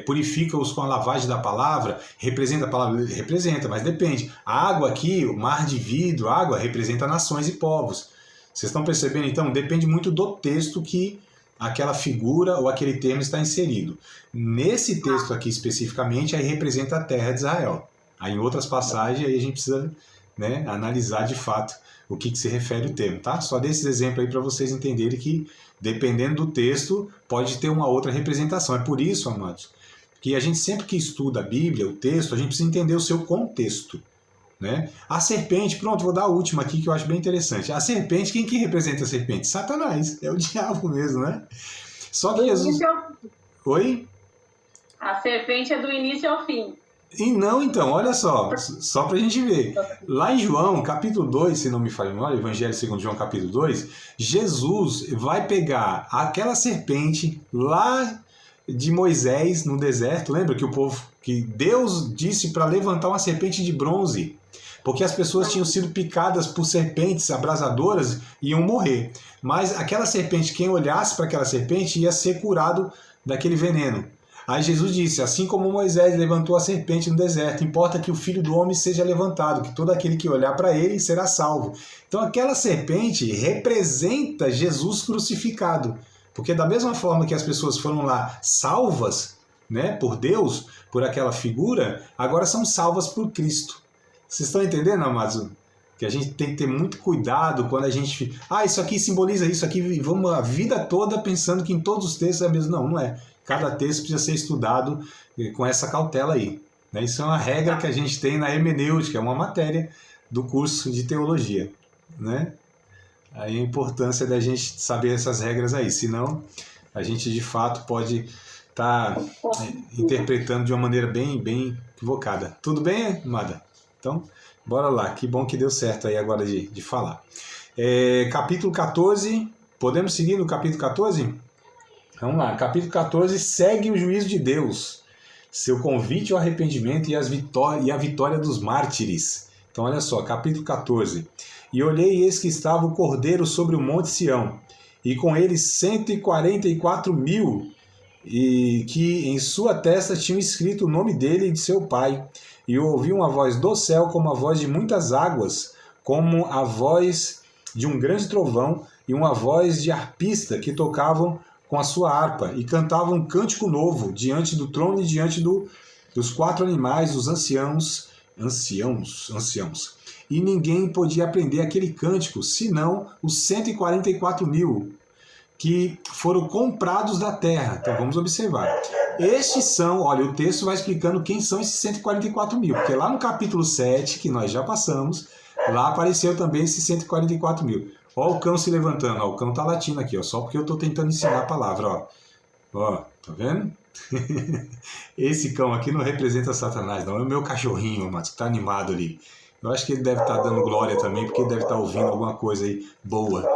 Speaker 2: Purifica-os com a lavagem da palavra, representa a palavra? Representa, mas depende. A água aqui, o mar de vidro, a água representa nações e povos. Vocês estão percebendo? Então, depende muito do texto que aquela figura ou aquele termo está inserido. Nesse texto aqui especificamente, aí representa a terra de Israel. Aí em outras passagens aí a gente precisa, né, analisar de fato o que se refere o termo, tá? Só desses exemplos aí para vocês entenderem que, dependendo do texto, pode ter uma outra representação. É por isso, amados, que a gente sempre que estuda a Bíblia, o texto, a gente precisa entender o seu contexto, né? A serpente, pronto, vou dar a última aqui que eu acho bem interessante. A serpente, quem que representa a serpente? Satanás, é o diabo mesmo, né? Só que Jesus... Oi?
Speaker 5: A serpente é do início ao fim.
Speaker 2: E não, então, olha só pra gente ver. Lá em João, capítulo 2, se não me falha a memória, Evangelho segundo João, capítulo 2, Jesus vai pegar aquela serpente lá de Moisés no deserto. Lembra que Deus disse para levantar uma serpente de bronze, porque as pessoas tinham sido picadas por serpentes abrasadoras e iam morrer. Mas aquela serpente, quem olhasse para aquela serpente ia ser curado daquele veneno. Aí Jesus disse, assim como Moisés levantou a serpente no deserto, importa que o Filho do Homem seja levantado, que todo aquele que olhar para ele será salvo. Então aquela serpente representa Jesus crucificado, porque da mesma forma que as pessoas foram lá salvas, né, por Deus, por aquela figura, agora são salvas por Cristo. Vocês estão entendendo, amados? Que a gente tem que ter muito cuidado quando a gente... isso aqui simboliza isso aqui, e vamos a vida toda pensando que em todos os textos é mesmo. Não, não é. Cada texto precisa ser estudado com essa cautela aí, né? Isso é uma regra que a gente tem na hermenêutica, é uma matéria do curso de teologia, né? Aí a importância da gente saber essas regras aí, senão a gente de fato pode estar interpretando de uma maneira bem equivocada. Tudo bem, amada? Então, bora lá. Que bom que deu certo aí agora de falar. Capítulo 14, podemos seguir no capítulo 14? Vamos lá, capítulo 14 segue o juízo de Deus, seu convite ao arrependimento e a vitória dos mártires. Então olha só, capítulo 14. E olhei e eis que estava o Cordeiro sobre o monte Sião, e com ele 144.000, e que em sua testa tinham escrito o nome dele e de seu pai. E eu ouvi uma voz do céu como a voz de muitas águas, como a voz de um grande trovão, e uma voz de harpista que tocavam com a sua harpa, e cantavam um cântico novo diante do trono e diante dos 4 animais, os anciãos. E ninguém podia aprender aquele cântico, senão os 144.000 que foram comprados da terra. Então vamos observar. Estes são, olha, o texto vai explicando quem são esses 144.000, porque lá no capítulo 7, que nós já passamos, lá apareceu também esses 144.000. Olha o cão se levantando, ó, o cão tá latindo aqui, ó, só porque eu estou tentando ensinar a palavra, ó. Ó, tá vendo? Esse cão aqui não representa Satanás, não. É o meu cachorrinho, mas que tá animado ali. Eu acho que ele deve estar dando glória também, porque ele deve estar ouvindo alguma coisa aí boa.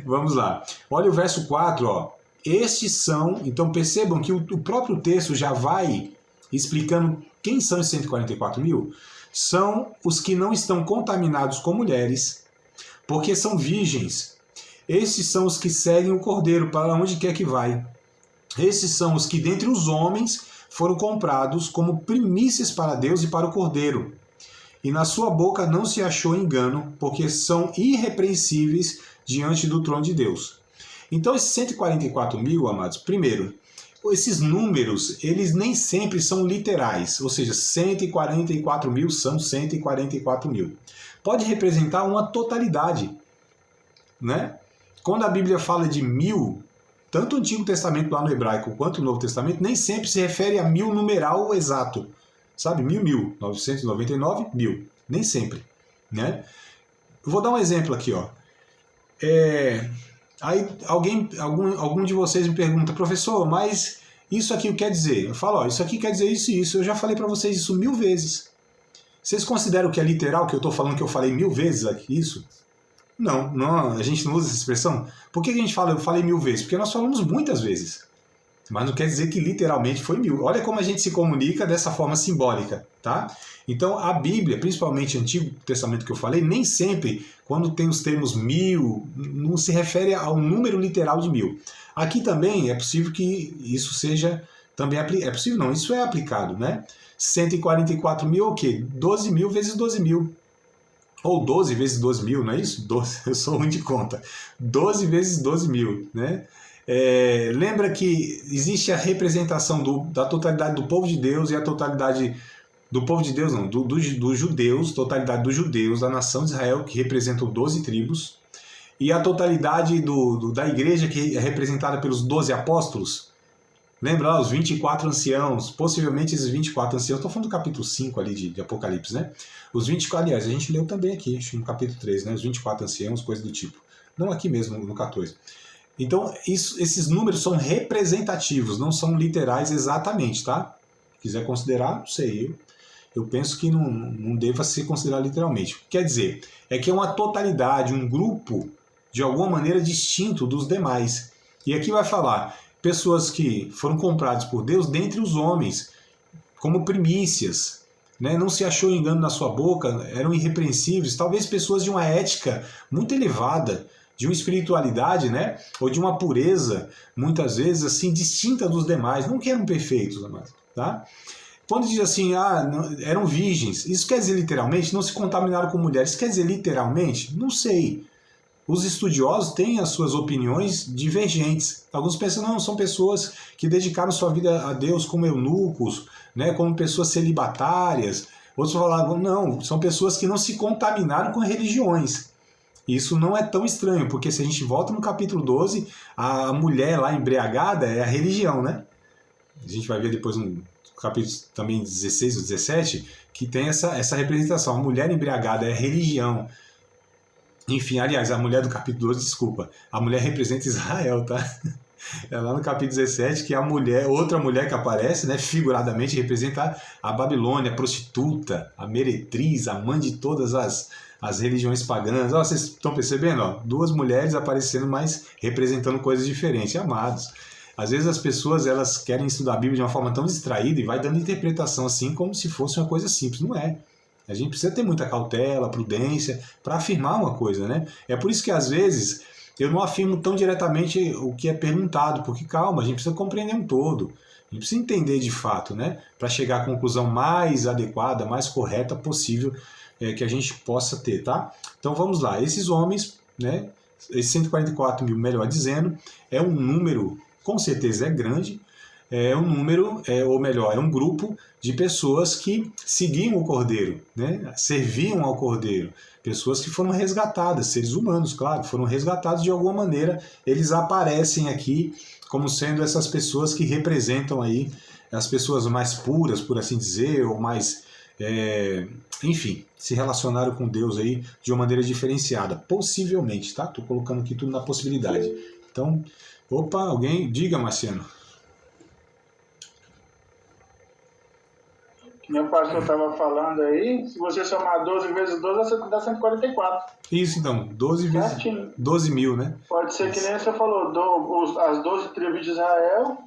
Speaker 2: Vamos lá. Olha o verso 4, ó. Estes são, então percebam que o próprio texto já vai explicando quem são os 144.000. São os que não estão contaminados com mulheres, porque são virgens. Esses são os que seguem o Cordeiro para onde quer que vai. Esses são os que dentre os homens foram comprados como primícias para Deus e para o Cordeiro. E na sua boca não se achou engano, porque são irrepreensíveis diante do trono de Deus. Então esses 144.000, amados, primeiro, esses números, eles nem sempre são literais, ou seja, 144.000 são 144.000. Pode representar uma totalidade, né? Quando a Bíblia fala de 1000, tanto o Antigo Testamento lá no hebraico quanto o Novo Testamento, nem sempre se refere a 1000 numeral exato. Sabe? 1000, 999, 1000. Nem sempre, né? Eu vou dar um exemplo aqui, ó. Aí algum de vocês me pergunta, professor, mas isso aqui quer dizer? Eu falo, ó, isso aqui quer dizer isso e isso. Eu já falei para vocês isso 1000 vezes. Vocês consideram que é literal que eu estou falando que eu falei 1000 vezes aqui isso? Não, a gente não usa essa expressão. Por que a gente fala, eu falei 1000 vezes? Porque nós falamos muitas vezes. Mas não quer dizer que literalmente foi 1000. Olha como a gente se comunica dessa forma simbólica, tá? Então a Bíblia, principalmente o Antigo Testamento que eu falei, nem sempre, quando tem os termos 1000, não se refere ao número literal de 1000. Aqui também é possível que isso seja também é possível não, isso é aplicado, né? 144.000 é o quê? 12.000 vezes 12.000. Ou 12 vezes 12.000, não é isso? 12, eu sou ruim de conta. 12 vezes 12.000, né? Lembra que existe a representação da totalidade do povo de Deus e a totalidade do povo de Deus, não, dos judeus, totalidade dos judeus, da nação de Israel, que representam 12 tribos, e a totalidade da igreja, que é representada pelos 12 apóstolos. Lembra lá, os 24 anciãos, possivelmente esses 24 anciãos, estou falando do capítulo 5 ali de Apocalipse, né? Os 24, aliás, a gente leu também aqui, no capítulo 3, né? Os 24 anciãos, coisa do tipo. Não aqui mesmo, no 14. Então, esses números são representativos, não são literais exatamente, tá? Se quiser considerar, não sei, eu penso que não deva se considerar literalmente. Quer dizer, é que é uma totalidade, um grupo, de alguma maneira, distinto dos demais. E aqui vai falar pessoas que foram compradas por Deus dentre os homens, como primícias, né? Não se achou engano na sua boca, eram irrepreensíveis, talvez pessoas de uma ética muito elevada, de uma espiritualidade, né? Ou de uma pureza, muitas vezes, assim, distinta dos demais, não que eram perfeitos, tá? Quando diz assim, eram virgens, isso quer dizer literalmente, não se contaminaram com mulheres, isso quer dizer literalmente? Não sei. Os estudiosos têm as suas opiniões divergentes. Alguns pensam, não, são pessoas que dedicaram sua vida a Deus como eunucos, né, como pessoas celibatárias. Outros falavam, não, são pessoas que não se contaminaram com religiões. Isso não é tão estranho, porque se a gente volta no capítulo 12, a mulher lá embriagada é a religião, né? A gente vai ver depois no capítulo também 16 ou 17, que tem essa representação. A mulher embriagada é a religião. Enfim, aliás, a mulher do capítulo 12, desculpa, a mulher representa Israel, tá? É lá no capítulo 17 que a mulher, outra mulher que aparece, né, figuradamente representa a Babilônia, a prostituta, a meretriz, a mãe de todas as religiões pagãs. Ó, vocês estão percebendo? Ó, duas mulheres aparecendo, mas representando coisas diferentes. Amados, às vezes as pessoas elas querem estudar a Bíblia de uma forma tão distraída e vai dando interpretação assim como se fosse uma coisa simples. Não é. A gente precisa ter muita cautela, prudência para afirmar uma coisa, né? É por isso que às vezes eu não afirmo tão diretamente o que é perguntado, porque calma, a gente precisa compreender um todo. A gente precisa entender de fato, né? Para chegar à conclusão mais adequada, mais correta possível que a gente possa ter, tá? Então vamos lá. Esses homens, né? Esses 144 mil, melhor dizendo, é um número, com certeza é grande, é um número, ou melhor, é um grupo de pessoas que seguiam o Cordeiro, né? Serviam ao Cordeiro. Pessoas que foram resgatadas, seres humanos, claro, foram resgatados de alguma maneira. Eles aparecem aqui como sendo essas pessoas que representam aí as pessoas mais puras, por assim dizer, ou mais, enfim, se relacionaram com Deus aí de uma maneira diferenciada, possivelmente, tá? Estou colocando aqui tudo na possibilidade. Então, opa, alguém, diga, Marciano.
Speaker 6: Meu pastor estava falando aí, se você somar 12 vezes 12, dá 144.
Speaker 2: Isso, então, 12 vezes
Speaker 6: Certinho.
Speaker 2: 12 mil, né?
Speaker 6: Pode ser que nem você falou, as 12 tribos de Israel,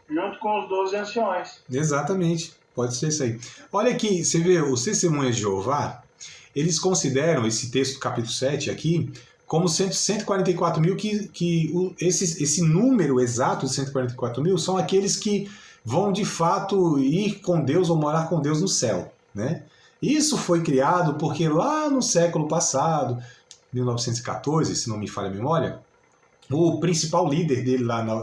Speaker 6: junto com os 12 anciões.
Speaker 2: Exatamente, pode ser isso aí. Olha aqui, você vê, os Testemunhas de Jeová, eles consideram esse texto do capítulo 7 aqui como 144 mil, esse número exato de 144 mil são aqueles que vão de fato ir com Deus ou morar com Deus no céu, né? Isso foi criado porque lá no século passado, 1914, se não me falha a memória, o principal líder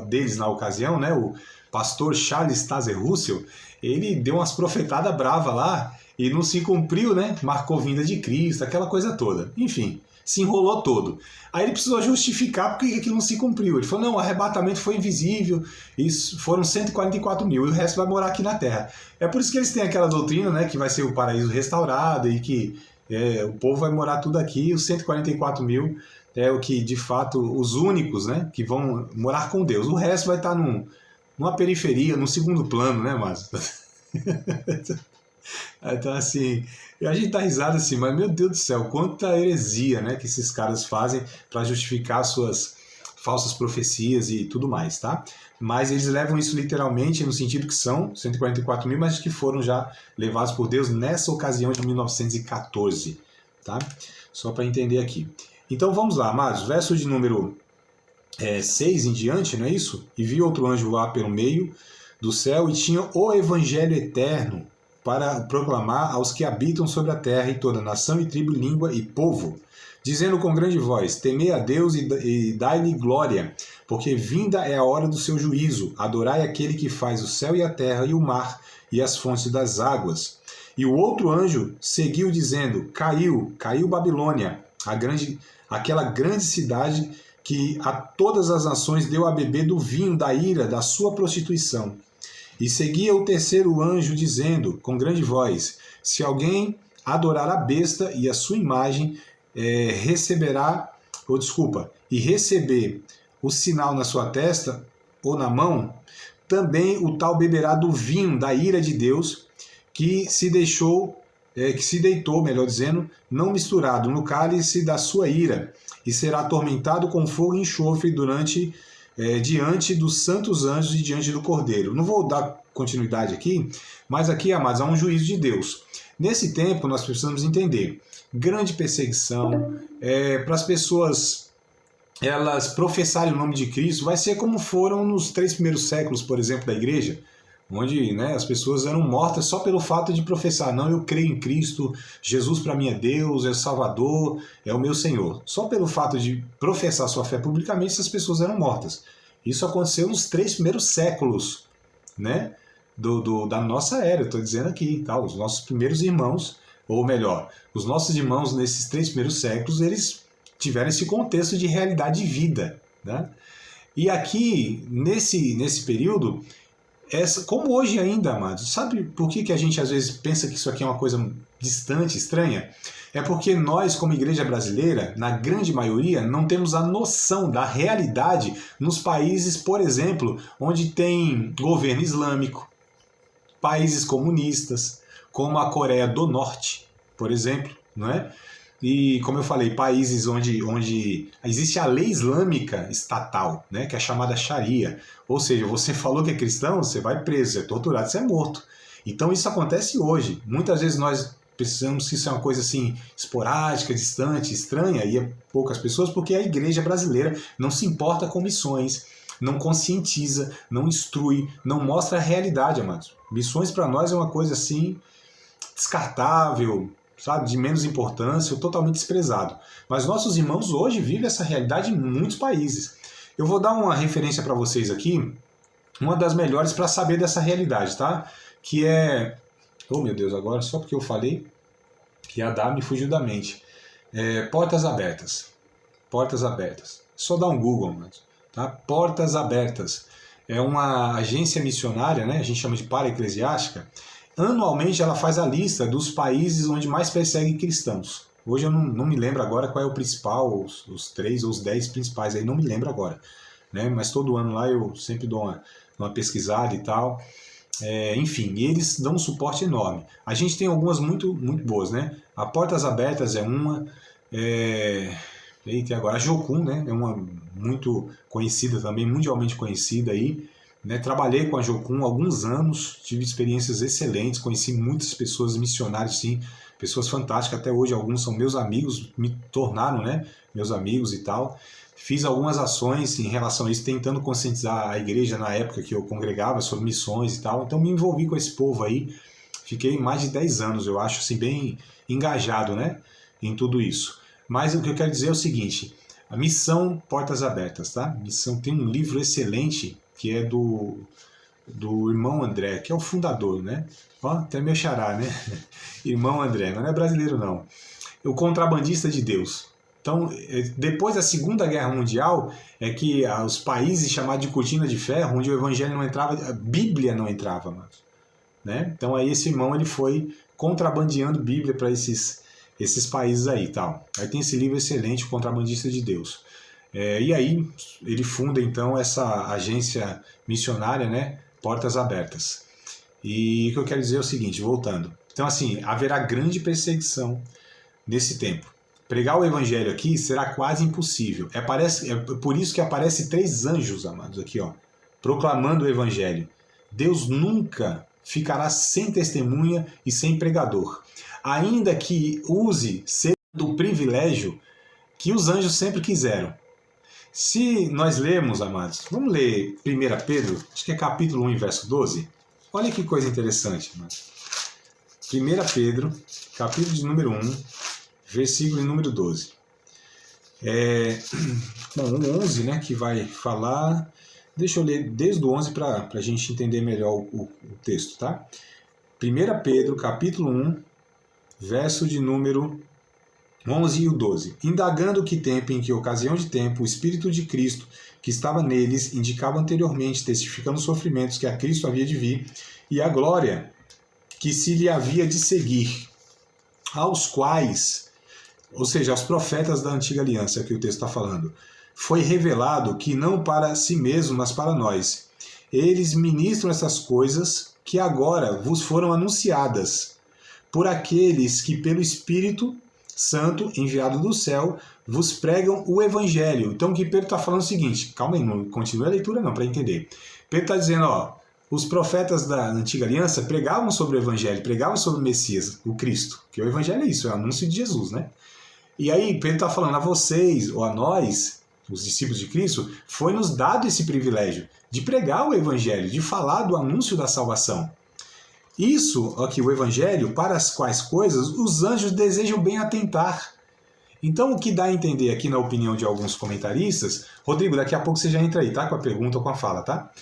Speaker 2: deles na ocasião, né, o pastor Charles Taze Russell, ele deu umas profetadas bravas lá e não se cumpriu, né? Marcou vinda de Cristo, aquela coisa toda. Enfim, se enrolou todo. Aí ele precisou justificar porque aquilo não se cumpriu. Ele falou, não, o arrebatamento foi invisível, isso foram 144 mil e o resto vai morar aqui na Terra. É por isso que eles têm aquela doutrina, né, que vai ser o paraíso restaurado e que o povo vai morar tudo aqui. Os 144 mil é o que, de fato, os únicos, né, que vão morar com Deus. O resto vai estar numa periferia, num segundo plano, né, Márcio? Então, assim, a gente tá risado assim, mas meu Deus do céu, quanta heresia, né, que esses caras fazem para justificar suas falsas profecias e tudo mais, tá? Mas eles levam isso literalmente no sentido que são 144 mil, mas que foram já levados por Deus nessa ocasião de 1914, tá? Só para entender aqui. Então vamos lá, amados, verso de número 6 em diante, não é isso? E vi outro anjo lá pelo meio do céu e tinha o evangelho eterno para proclamar aos que habitam sobre a terra e toda nação e tribo, língua e povo, dizendo com grande voz, temei a Deus e dai-lhe glória, porque vinda é a hora do seu juízo, adorai aquele que faz o céu e a terra e o mar e as fontes das águas. E o outro anjo seguiu dizendo, caiu Babilônia, aquela grande cidade que a todas as nações deu a beber do vinho da ira da sua prostituição. E seguia o terceiro anjo dizendo, com grande voz, se alguém adorar a besta e a sua imagem, receber o sinal na sua testa ou na mão, também o tal beberá do vinho da ira de Deus, que se deitou, melhor dizendo, não misturado no cálice da sua ira, e será atormentado com fogo e enxofre diante dos santos anjos e diante do Cordeiro. Não vou dar continuidade aqui, mas aqui, amados, há um juízo de Deus. Nesse tempo, nós precisamos entender, grande perseguição, para as pessoas elas professarem o nome de Cristo, vai ser como foram nos 3 primeiros séculos, por exemplo, da igreja, onde, né, as pessoas eram mortas só pelo fato de professar, não, eu creio em Cristo, Jesus para mim é Deus, é Salvador, é o meu Senhor. Só pelo fato de professar sua fé publicamente, essas pessoas eram mortas. Isso aconteceu nos 3 primeiros séculos, né, da nossa era, eu estou dizendo aqui, tá? Os nossos primeiros irmãos, ou melhor, os nossos irmãos nesses 3 primeiros séculos, eles tiveram esse contexto de realidade de vida, né? E aqui, nesse período, como hoje ainda, amados, sabe por que a gente às vezes pensa que isso aqui é uma coisa distante, estranha? É porque nós, como igreja brasileira, na grande maioria, não temos a noção da realidade nos países, por exemplo, onde tem governo islâmico, países comunistas, como a Coreia do Norte, por exemplo, não é? E, como eu falei, países onde existe a lei islâmica estatal, né, que é a chamada Sharia. Ou seja, você falou que é cristão, você vai preso, você é torturado, você é morto. Então isso acontece hoje. Muitas vezes nós precisamos que isso é uma coisa assim esporádica, distante, estranha, e é poucas pessoas, porque a igreja brasileira não se importa com missões, não conscientiza, não instrui, não mostra a realidade, amados. Missões para nós é uma coisa assim descartável, sabe, de menos importância, ou totalmente desprezado. Mas nossos irmãos hoje vivem essa realidade em muitos países. Eu vou dar uma referência para vocês aqui, uma das melhores para saber dessa realidade, tá? Que é... Oh, meu Deus, agora só porque eu falei que a Dá me fugiu da mente. Portas Abertas. Portas Abertas. Só dá um Google, mas, tá? Portas Abertas. É uma agência missionária, né? A gente chama de para-eclesiástica. Anualmente ela faz a lista dos países onde mais persegue cristãos. Hoje eu não me lembro agora qual é o principal, os 3 ou os 10 principais, aí não me lembro agora, né? Mas todo ano lá eu sempre dou uma pesquisada e tal. Enfim, eles dão um suporte enorme. A gente tem algumas muito, muito boas, né? A Portas Abertas é uma. Eita, agora a Jocum, né? É uma muito conhecida também, mundialmente conhecida aí. Né, trabalhei com a Jocum há alguns anos, tive experiências excelentes, conheci muitas pessoas, missionários sim, pessoas fantásticas, até hoje alguns são meus amigos, me tornaram, né, meus amigos e tal. Fiz algumas ações em relação a isso, tentando conscientizar a igreja na época que eu congregava sobre missões e tal, então me envolvi com esse povo aí, fiquei mais de 10 anos, eu acho, assim, bem engajado, né, em tudo isso. Mas o que eu quero dizer é o seguinte, a missão Portas Abertas, tá? Missão, tem um livro excelente, que é do irmão André, que é o fundador, né? Ó, até meu xará, né? Irmão André, não é brasileiro não. O Contrabandista de Deus. Então, depois da Segunda Guerra Mundial, é que os países chamados de cortina de ferro, onde o evangelho não entrava, a Bíblia não entrava, né? Então aí esse irmão ele foi contrabandeando Bíblia para esses países aí e tal. Aí tem esse livro excelente, O Contrabandista de Deus. E aí ele funda então essa agência missionária, né, Portas Abertas. E o que eu quero dizer é o seguinte, voltando. Então assim, haverá grande perseguição nesse tempo. Pregar o evangelho aqui será quase impossível. É por isso que aparece 3 anjos, amados, aqui, ó, proclamando o evangelho. Deus nunca ficará sem testemunha e sem pregador. Ainda que use ser do privilégio que os anjos sempre quiseram. Se nós lermos, amados, vamos ler 1 Pedro, acho que é capítulo 1, verso 12. Olha que coisa interessante, amados. 1 Pedro, capítulo de número 1, versículo de número 12. O 11, né, que vai falar... Deixa eu ler desde o 11 para a gente entender melhor o texto, tá? 1 Pedro, capítulo 1, verso de número 11 e o 12. Indagando que tempo em que ocasião de tempo o Espírito de Cristo que estava neles indicava anteriormente, testificando os sofrimentos que a Cristo havia de vir e a glória que se lhe havia de seguir, aos quais, ou seja, aos profetas da antiga aliança que o texto está falando, foi revelado que não para si mesmo, mas para nós. Eles ministram essas coisas que agora vos foram anunciadas por aqueles que pelo Espírito Santo, enviado do céu, vos pregam o Evangelho. Então o que Pedro está falando é o seguinte, calma aí, não continue a leitura não, para entender. Pedro está dizendo, ó, os profetas da antiga aliança pregavam sobre o Evangelho, pregavam sobre o Messias, o Cristo, que o Evangelho é isso, é o anúncio de Jesus, né? E aí Pedro está falando a vocês, ou a nós, os discípulos de Cristo, foi nos dado esse privilégio de pregar o Evangelho, de falar do anúncio da salvação. Isso, aqui, o Evangelho, para as quais coisas os anjos desejam bem atentar. Então, o que dá a entender aqui, na opinião de alguns comentaristas... Rodrigo, daqui a pouco você já entra aí, tá? Com a pergunta ou com a fala, tá?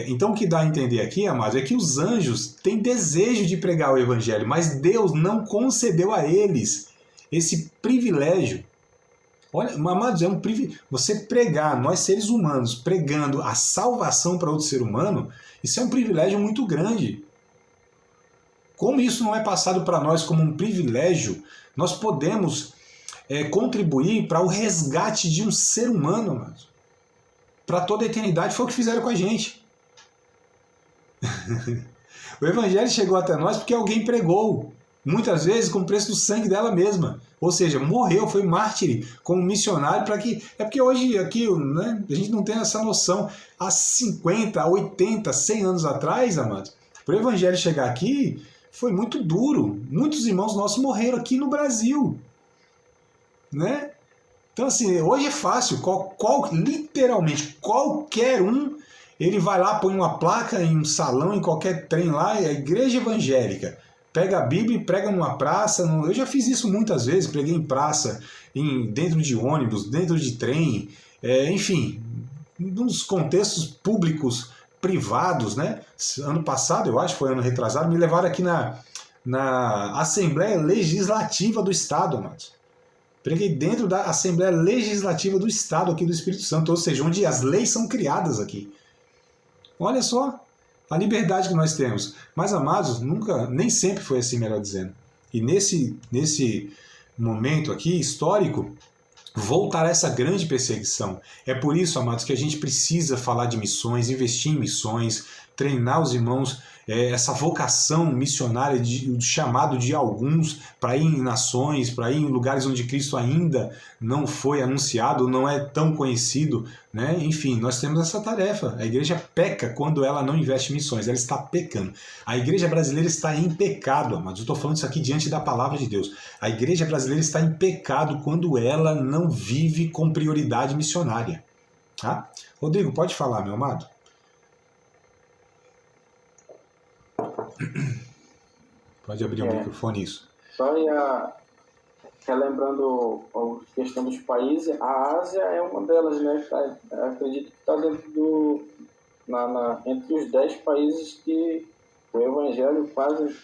Speaker 2: Então, o que dá a entender aqui, amados, é que os anjos têm desejo de pregar o Evangelho, mas Deus não concedeu a eles esse privilégio. Olha, amados, é um privilégio. Você pregar, nós seres humanos, pregando a salvação para outro ser humano, isso é um privilégio muito grande. como isso não é passado para nós como um privilégio, nós podemos contribuir para o resgate de um ser humano, amados. Para toda a eternidade. Foi o que fizeram com a gente. O evangelho chegou até nós porque alguém pregou, muitas vezes com o preço do sangue dela mesma. Ou seja, morreu, foi mártir como missionário para que... É porque hoje aqui, né, a gente não tem essa noção. Há 50, 80, 100 anos atrás, amados, para o evangelho chegar aqui, foi muito duro. Muitos irmãos nossos morreram aqui no Brasil. Né? Então, assim, hoje é fácil. Literalmente, qualquer um, ele vai lá, põe uma placa em um salão, em qualquer trem lá, é a igreja evangélica. Pega a Bíblia e prega numa praça. Eu já fiz isso muitas vezes, preguei em praça, dentro de ônibus, dentro de trem, enfim, nos contextos públicos, privados, né? Ano passado, eu acho, foi ano retrasado, me levaram aqui na Assembleia Legislativa do Estado, amados. Preguei dentro da Assembleia Legislativa do Estado aqui do Espírito Santo, ou seja, onde as leis são criadas aqui. Olha só a liberdade que nós temos. Mas, amados, nem sempre foi assim, melhor dizendo. E nesse momento aqui, histórico, voltará essa grande perseguição. É por isso, amados, que a gente precisa falar de missões, investir em missões, treinar os irmãos, essa vocação missionária, de chamado de alguns para ir em nações, para ir em lugares onde Cristo ainda não foi anunciado, não é tão conhecido, né? Enfim, nós temos essa tarefa. A igreja peca quando ela não investe em missões, ela está pecando. A igreja brasileira está em pecado, amados. Eu estou falando isso aqui diante da palavra de Deus. A igreja brasileira está em pecado quando ela não vive com prioridade missionária. Tá? Rodrigo, pode falar, meu amado? Pode abrir o microfone, isso.
Speaker 3: Só relembrando a questão dos países, a Ásia é uma delas, né? Acredito que está dentro entre os 10 países que o evangelho quase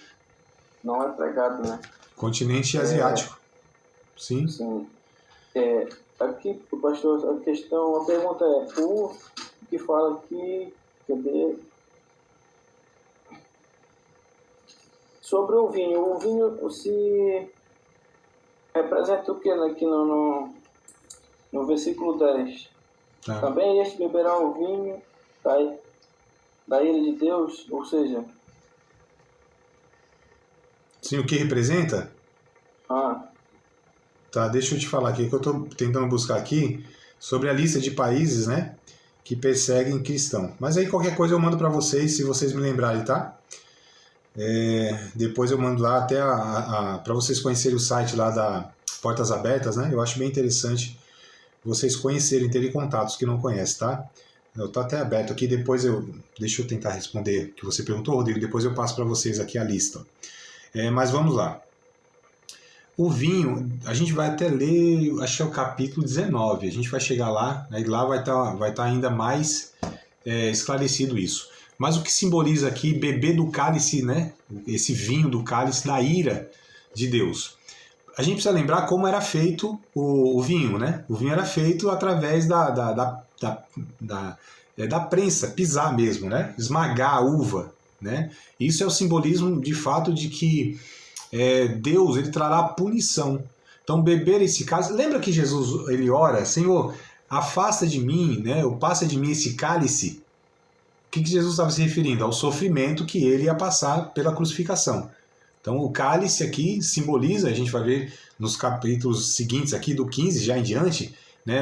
Speaker 3: não é pregado, né?
Speaker 2: Continente asiático. Sim.
Speaker 3: Sim. Aqui, pastor, a pergunta é, o que fala aqui, sobre o vinho se representa o que aqui no versículo 10? Também este beberá o vinho da ira de Deus, ou seja...
Speaker 2: Sim, o que representa? Tá, deixa eu te falar aqui, que eu estou tentando buscar aqui sobre a lista de países, né, que perseguem cristão. Mas aí qualquer coisa eu mando para vocês, se vocês me lembrarem, tá? Depois eu mando lá até para vocês conhecerem o site lá da Portas Abertas, né? Eu acho bem interessante vocês conhecerem, terem contatos que não conhecem, tá? Eu tô até aberto aqui, deixa eu tentar responder o que você perguntou, Rodrigo, depois eu passo para vocês aqui a lista. Mas vamos lá. O vinho, a gente vai até ler, acho que é o capítulo 19, a gente vai chegar lá, aí lá vai tá ainda mais esclarecido isso. Mas o que simboliza aqui beber do cálice, né? Esse vinho do cálice da ira de Deus. A gente precisa lembrar como era feito o vinho, né? O vinho era feito através da prensa, pisar mesmo, né? Esmagar a uva, né? Isso é o simbolismo de fato de que Deus ele trará punição. Então beber esse cálice... Lembra que Jesus ele ora, Senhor, afasta de mim, né? Ou passa de mim esse cálice. O que Jesus estava se referindo? Ao sofrimento que ele ia passar pela crucificação. Então o cálice aqui simboliza, a gente vai ver nos capítulos seguintes aqui, do 15 já em diante, né,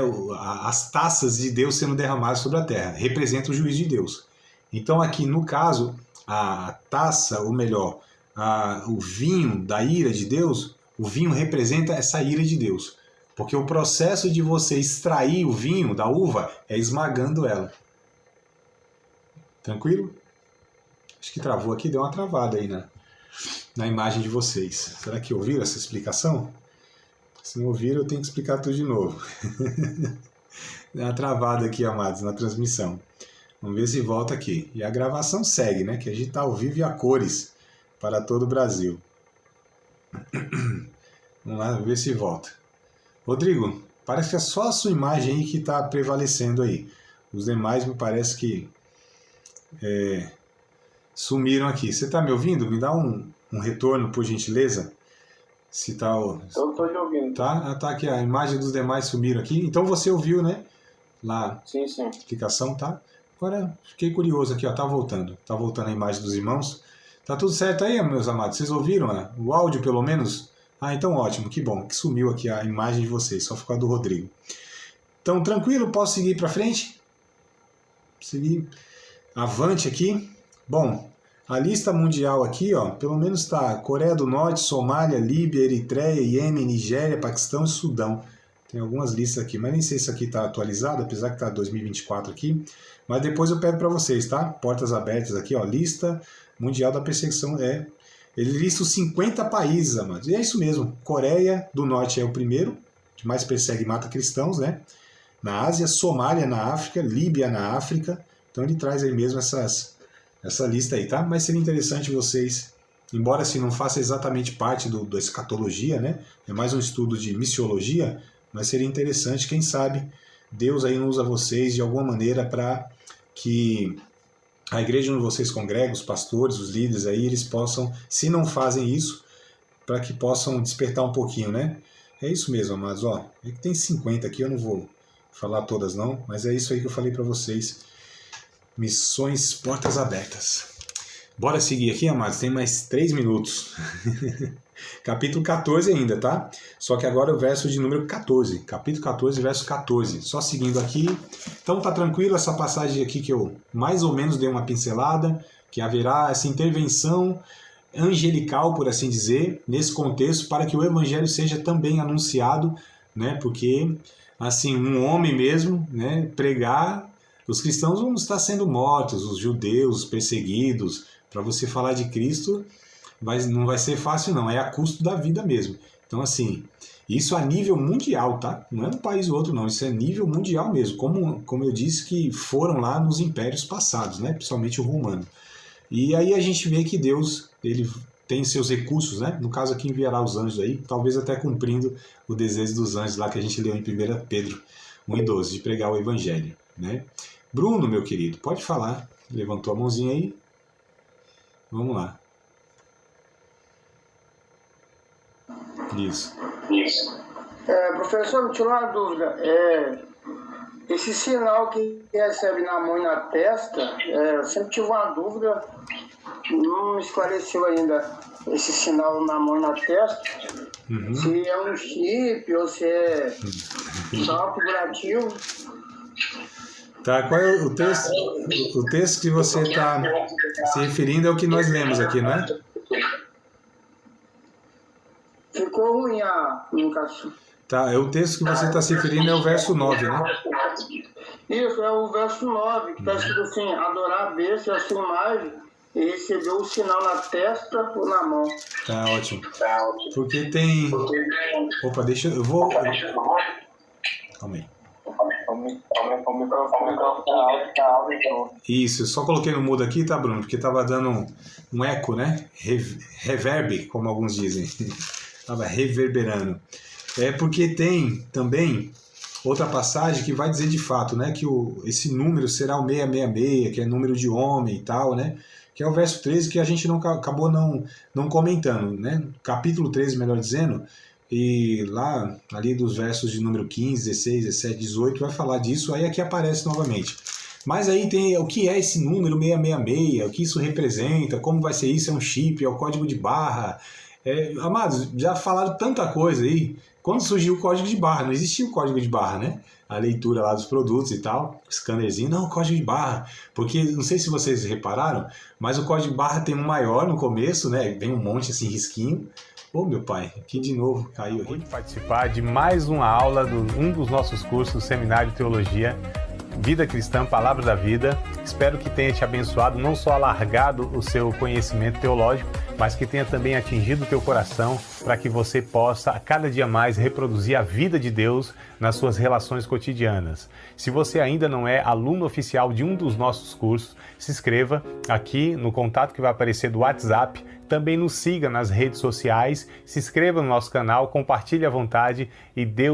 Speaker 2: as taças de Deus sendo derramadas sobre a terra. Representa o juízo de Deus. Então aqui no caso, a taça, ou melhor, o vinho da ira de Deus, o vinho representa essa ira de Deus. Porque o processo de você extrair o vinho da uva é esmagando ela. Tranquilo? Acho que travou aqui, deu uma travada aí na imagem de vocês. Será que ouviram essa explicação? Se não ouviram, eu tenho que explicar tudo de novo. Deu uma travada aqui, amados, na transmissão. Vamos ver se volta aqui. E a gravação segue, né? Que a gente está ao vivo e a cores para todo o Brasil. Vamos lá, ver se volta. Rodrigo, parece que é só a sua imagem aí que está prevalecendo aí. Os demais me parece que sumiram aqui. Você está me ouvindo? Me dá um um retorno, por gentileza? Se tá o...
Speaker 3: Eu estou te ouvindo.
Speaker 2: Tá? Tá aqui, a imagem dos demais sumiram aqui. Então você ouviu, né? Lá,
Speaker 3: Sim, sim.
Speaker 2: explicação, tá? Agora, fiquei curioso aqui, ó, tá voltando. Tá voltando a imagem dos irmãos. Tá tudo certo aí, meus amados? Vocês ouviram, né? O áudio, pelo menos? Ah, então ótimo, que bom, que sumiu aqui a imagem de vocês, só ficou a do Rodrigo. Então, tranquilo? Posso seguir para frente? Seguir avante aqui. Bom, a lista mundial aqui, ó, pelo menos tá Coreia do Norte, Somália, Líbia, Eritreia, Iêmen, Nigéria, Paquistão e Sudão. Tem algumas listas aqui, mas nem sei se aqui tá atualizado, apesar que tá 2024 aqui. Mas depois eu pego para vocês, tá? Portas abertas aqui, ó, lista mundial da perseguição. Ele lista os 50 países, amados. E é isso mesmo. Coreia do Norte é o primeiro, que mais persegue e mata cristãos, né? Na Ásia, Somália na África, Líbia na África. Então ele traz aí mesmo essa lista aí, tá? Mas seria interessante vocês, embora assim não faça exatamente parte da escatologia, né? É mais um estudo de missiologia, mas seria interessante, quem sabe, Deus aí usa vocês de alguma maneira para que a igreja onde vocês congregam, os pastores, os líderes aí, eles possam, se não fazem isso, para que possam despertar um pouquinho, né? É isso mesmo, amados, ó. É que tem 50 aqui, eu não vou falar todas não, mas é isso aí que eu falei para vocês. Missões Portas Abertas. Bora seguir aqui, amados, tem mais 3 minutos. Capítulo 14 ainda, tá? Só que agora é o verso de número 14. Capítulo 14, verso 14. Só seguindo aqui. Então tá tranquilo essa passagem aqui que eu mais ou menos dei uma pincelada, que haverá essa intervenção angelical, por assim dizer, nesse contexto, para que o evangelho seja também anunciado, né? Porque, assim, um homem mesmo, né? Pregar, os cristãos vão estar sendo mortos, os judeus perseguidos. Para você falar de Cristo, não vai ser fácil não, é a custo da vida mesmo. Então assim, isso a nível mundial, tá? Não é um país ou outro não, isso é nível mundial mesmo, como eu disse que foram lá nos impérios passados, né? Principalmente o romano. E aí a gente vê que Deus, ele tem seus recursos, né? No caso aqui enviará os anjos aí, talvez até cumprindo o desejo dos anjos lá que a gente leu em 1 Pedro 1:12, de pregar o evangelho, né? Bruno, meu querido, pode falar. Levantou a mãozinha aí. Vamos lá. Isso.
Speaker 6: Professor, me tirou uma dúvida. Esse sinal que recebe na mão e na testa, eu sempre tive uma dúvida, não me esclareceu ainda esse sinal na mão e na testa, se é um chip ou se é só figurativo.
Speaker 2: Tá, qual é o texto? O texto que você está se referindo é o que nós lemos aqui, não é?
Speaker 6: Ficou ruim a comunicação.
Speaker 2: Tá, é o texto que você está se referindo é o verso 9, né?
Speaker 6: Isso, é o verso 9, que está escrito assim, adorar a besta e a sua imagem e receber o sinal na testa ou na mão.
Speaker 2: Tá, ótimo. Porque tem... Opa, eu vou... Calma aí. Isso, eu só coloquei no mudo aqui, tá, Bruno? Porque tava dando um eco, né? Reverb, como alguns dizem. Tava reverberando. É porque tem também outra passagem que vai dizer de fato, né? Que esse número será o 666, que é número de homem e tal, né? Que é o verso 13 que a gente acabou não comentando, né? Capítulo 13, melhor dizendo. E lá, ali dos versos de número 15, 16, 17, 18, vai falar disso, aí aqui aparece novamente. Mas aí tem o que é esse número 666, o que isso representa, como vai ser isso, é um chip, é o código de barra. Amados, já falaram tanta coisa aí. Quando surgiu o código de barra, não existia o código de barra, né? A leitura lá dos produtos e tal, scannerzinho, não, código de barra. Porque, não sei se vocês repararam, mas o código de barra tem um maior no começo, né? Vem um monte assim, risquinho. Ô, meu pai, aqui de novo caiu aqui.
Speaker 1: Pode participar de mais uma aula de um dos nossos cursos, Seminário de Teologia, Vida Cristã, Palavra da Vida. Espero que tenha te abençoado, não só alargado o seu conhecimento teológico, mas que tenha também atingido o teu coração para que você possa, a cada dia mais, reproduzir a vida de Deus nas suas relações cotidianas. Se você ainda não é aluno oficial de um dos nossos cursos, se inscreva aqui no contato que vai aparecer do WhatsApp. Também nos siga nas redes sociais, se inscreva no nosso canal, compartilhe à vontade e Deus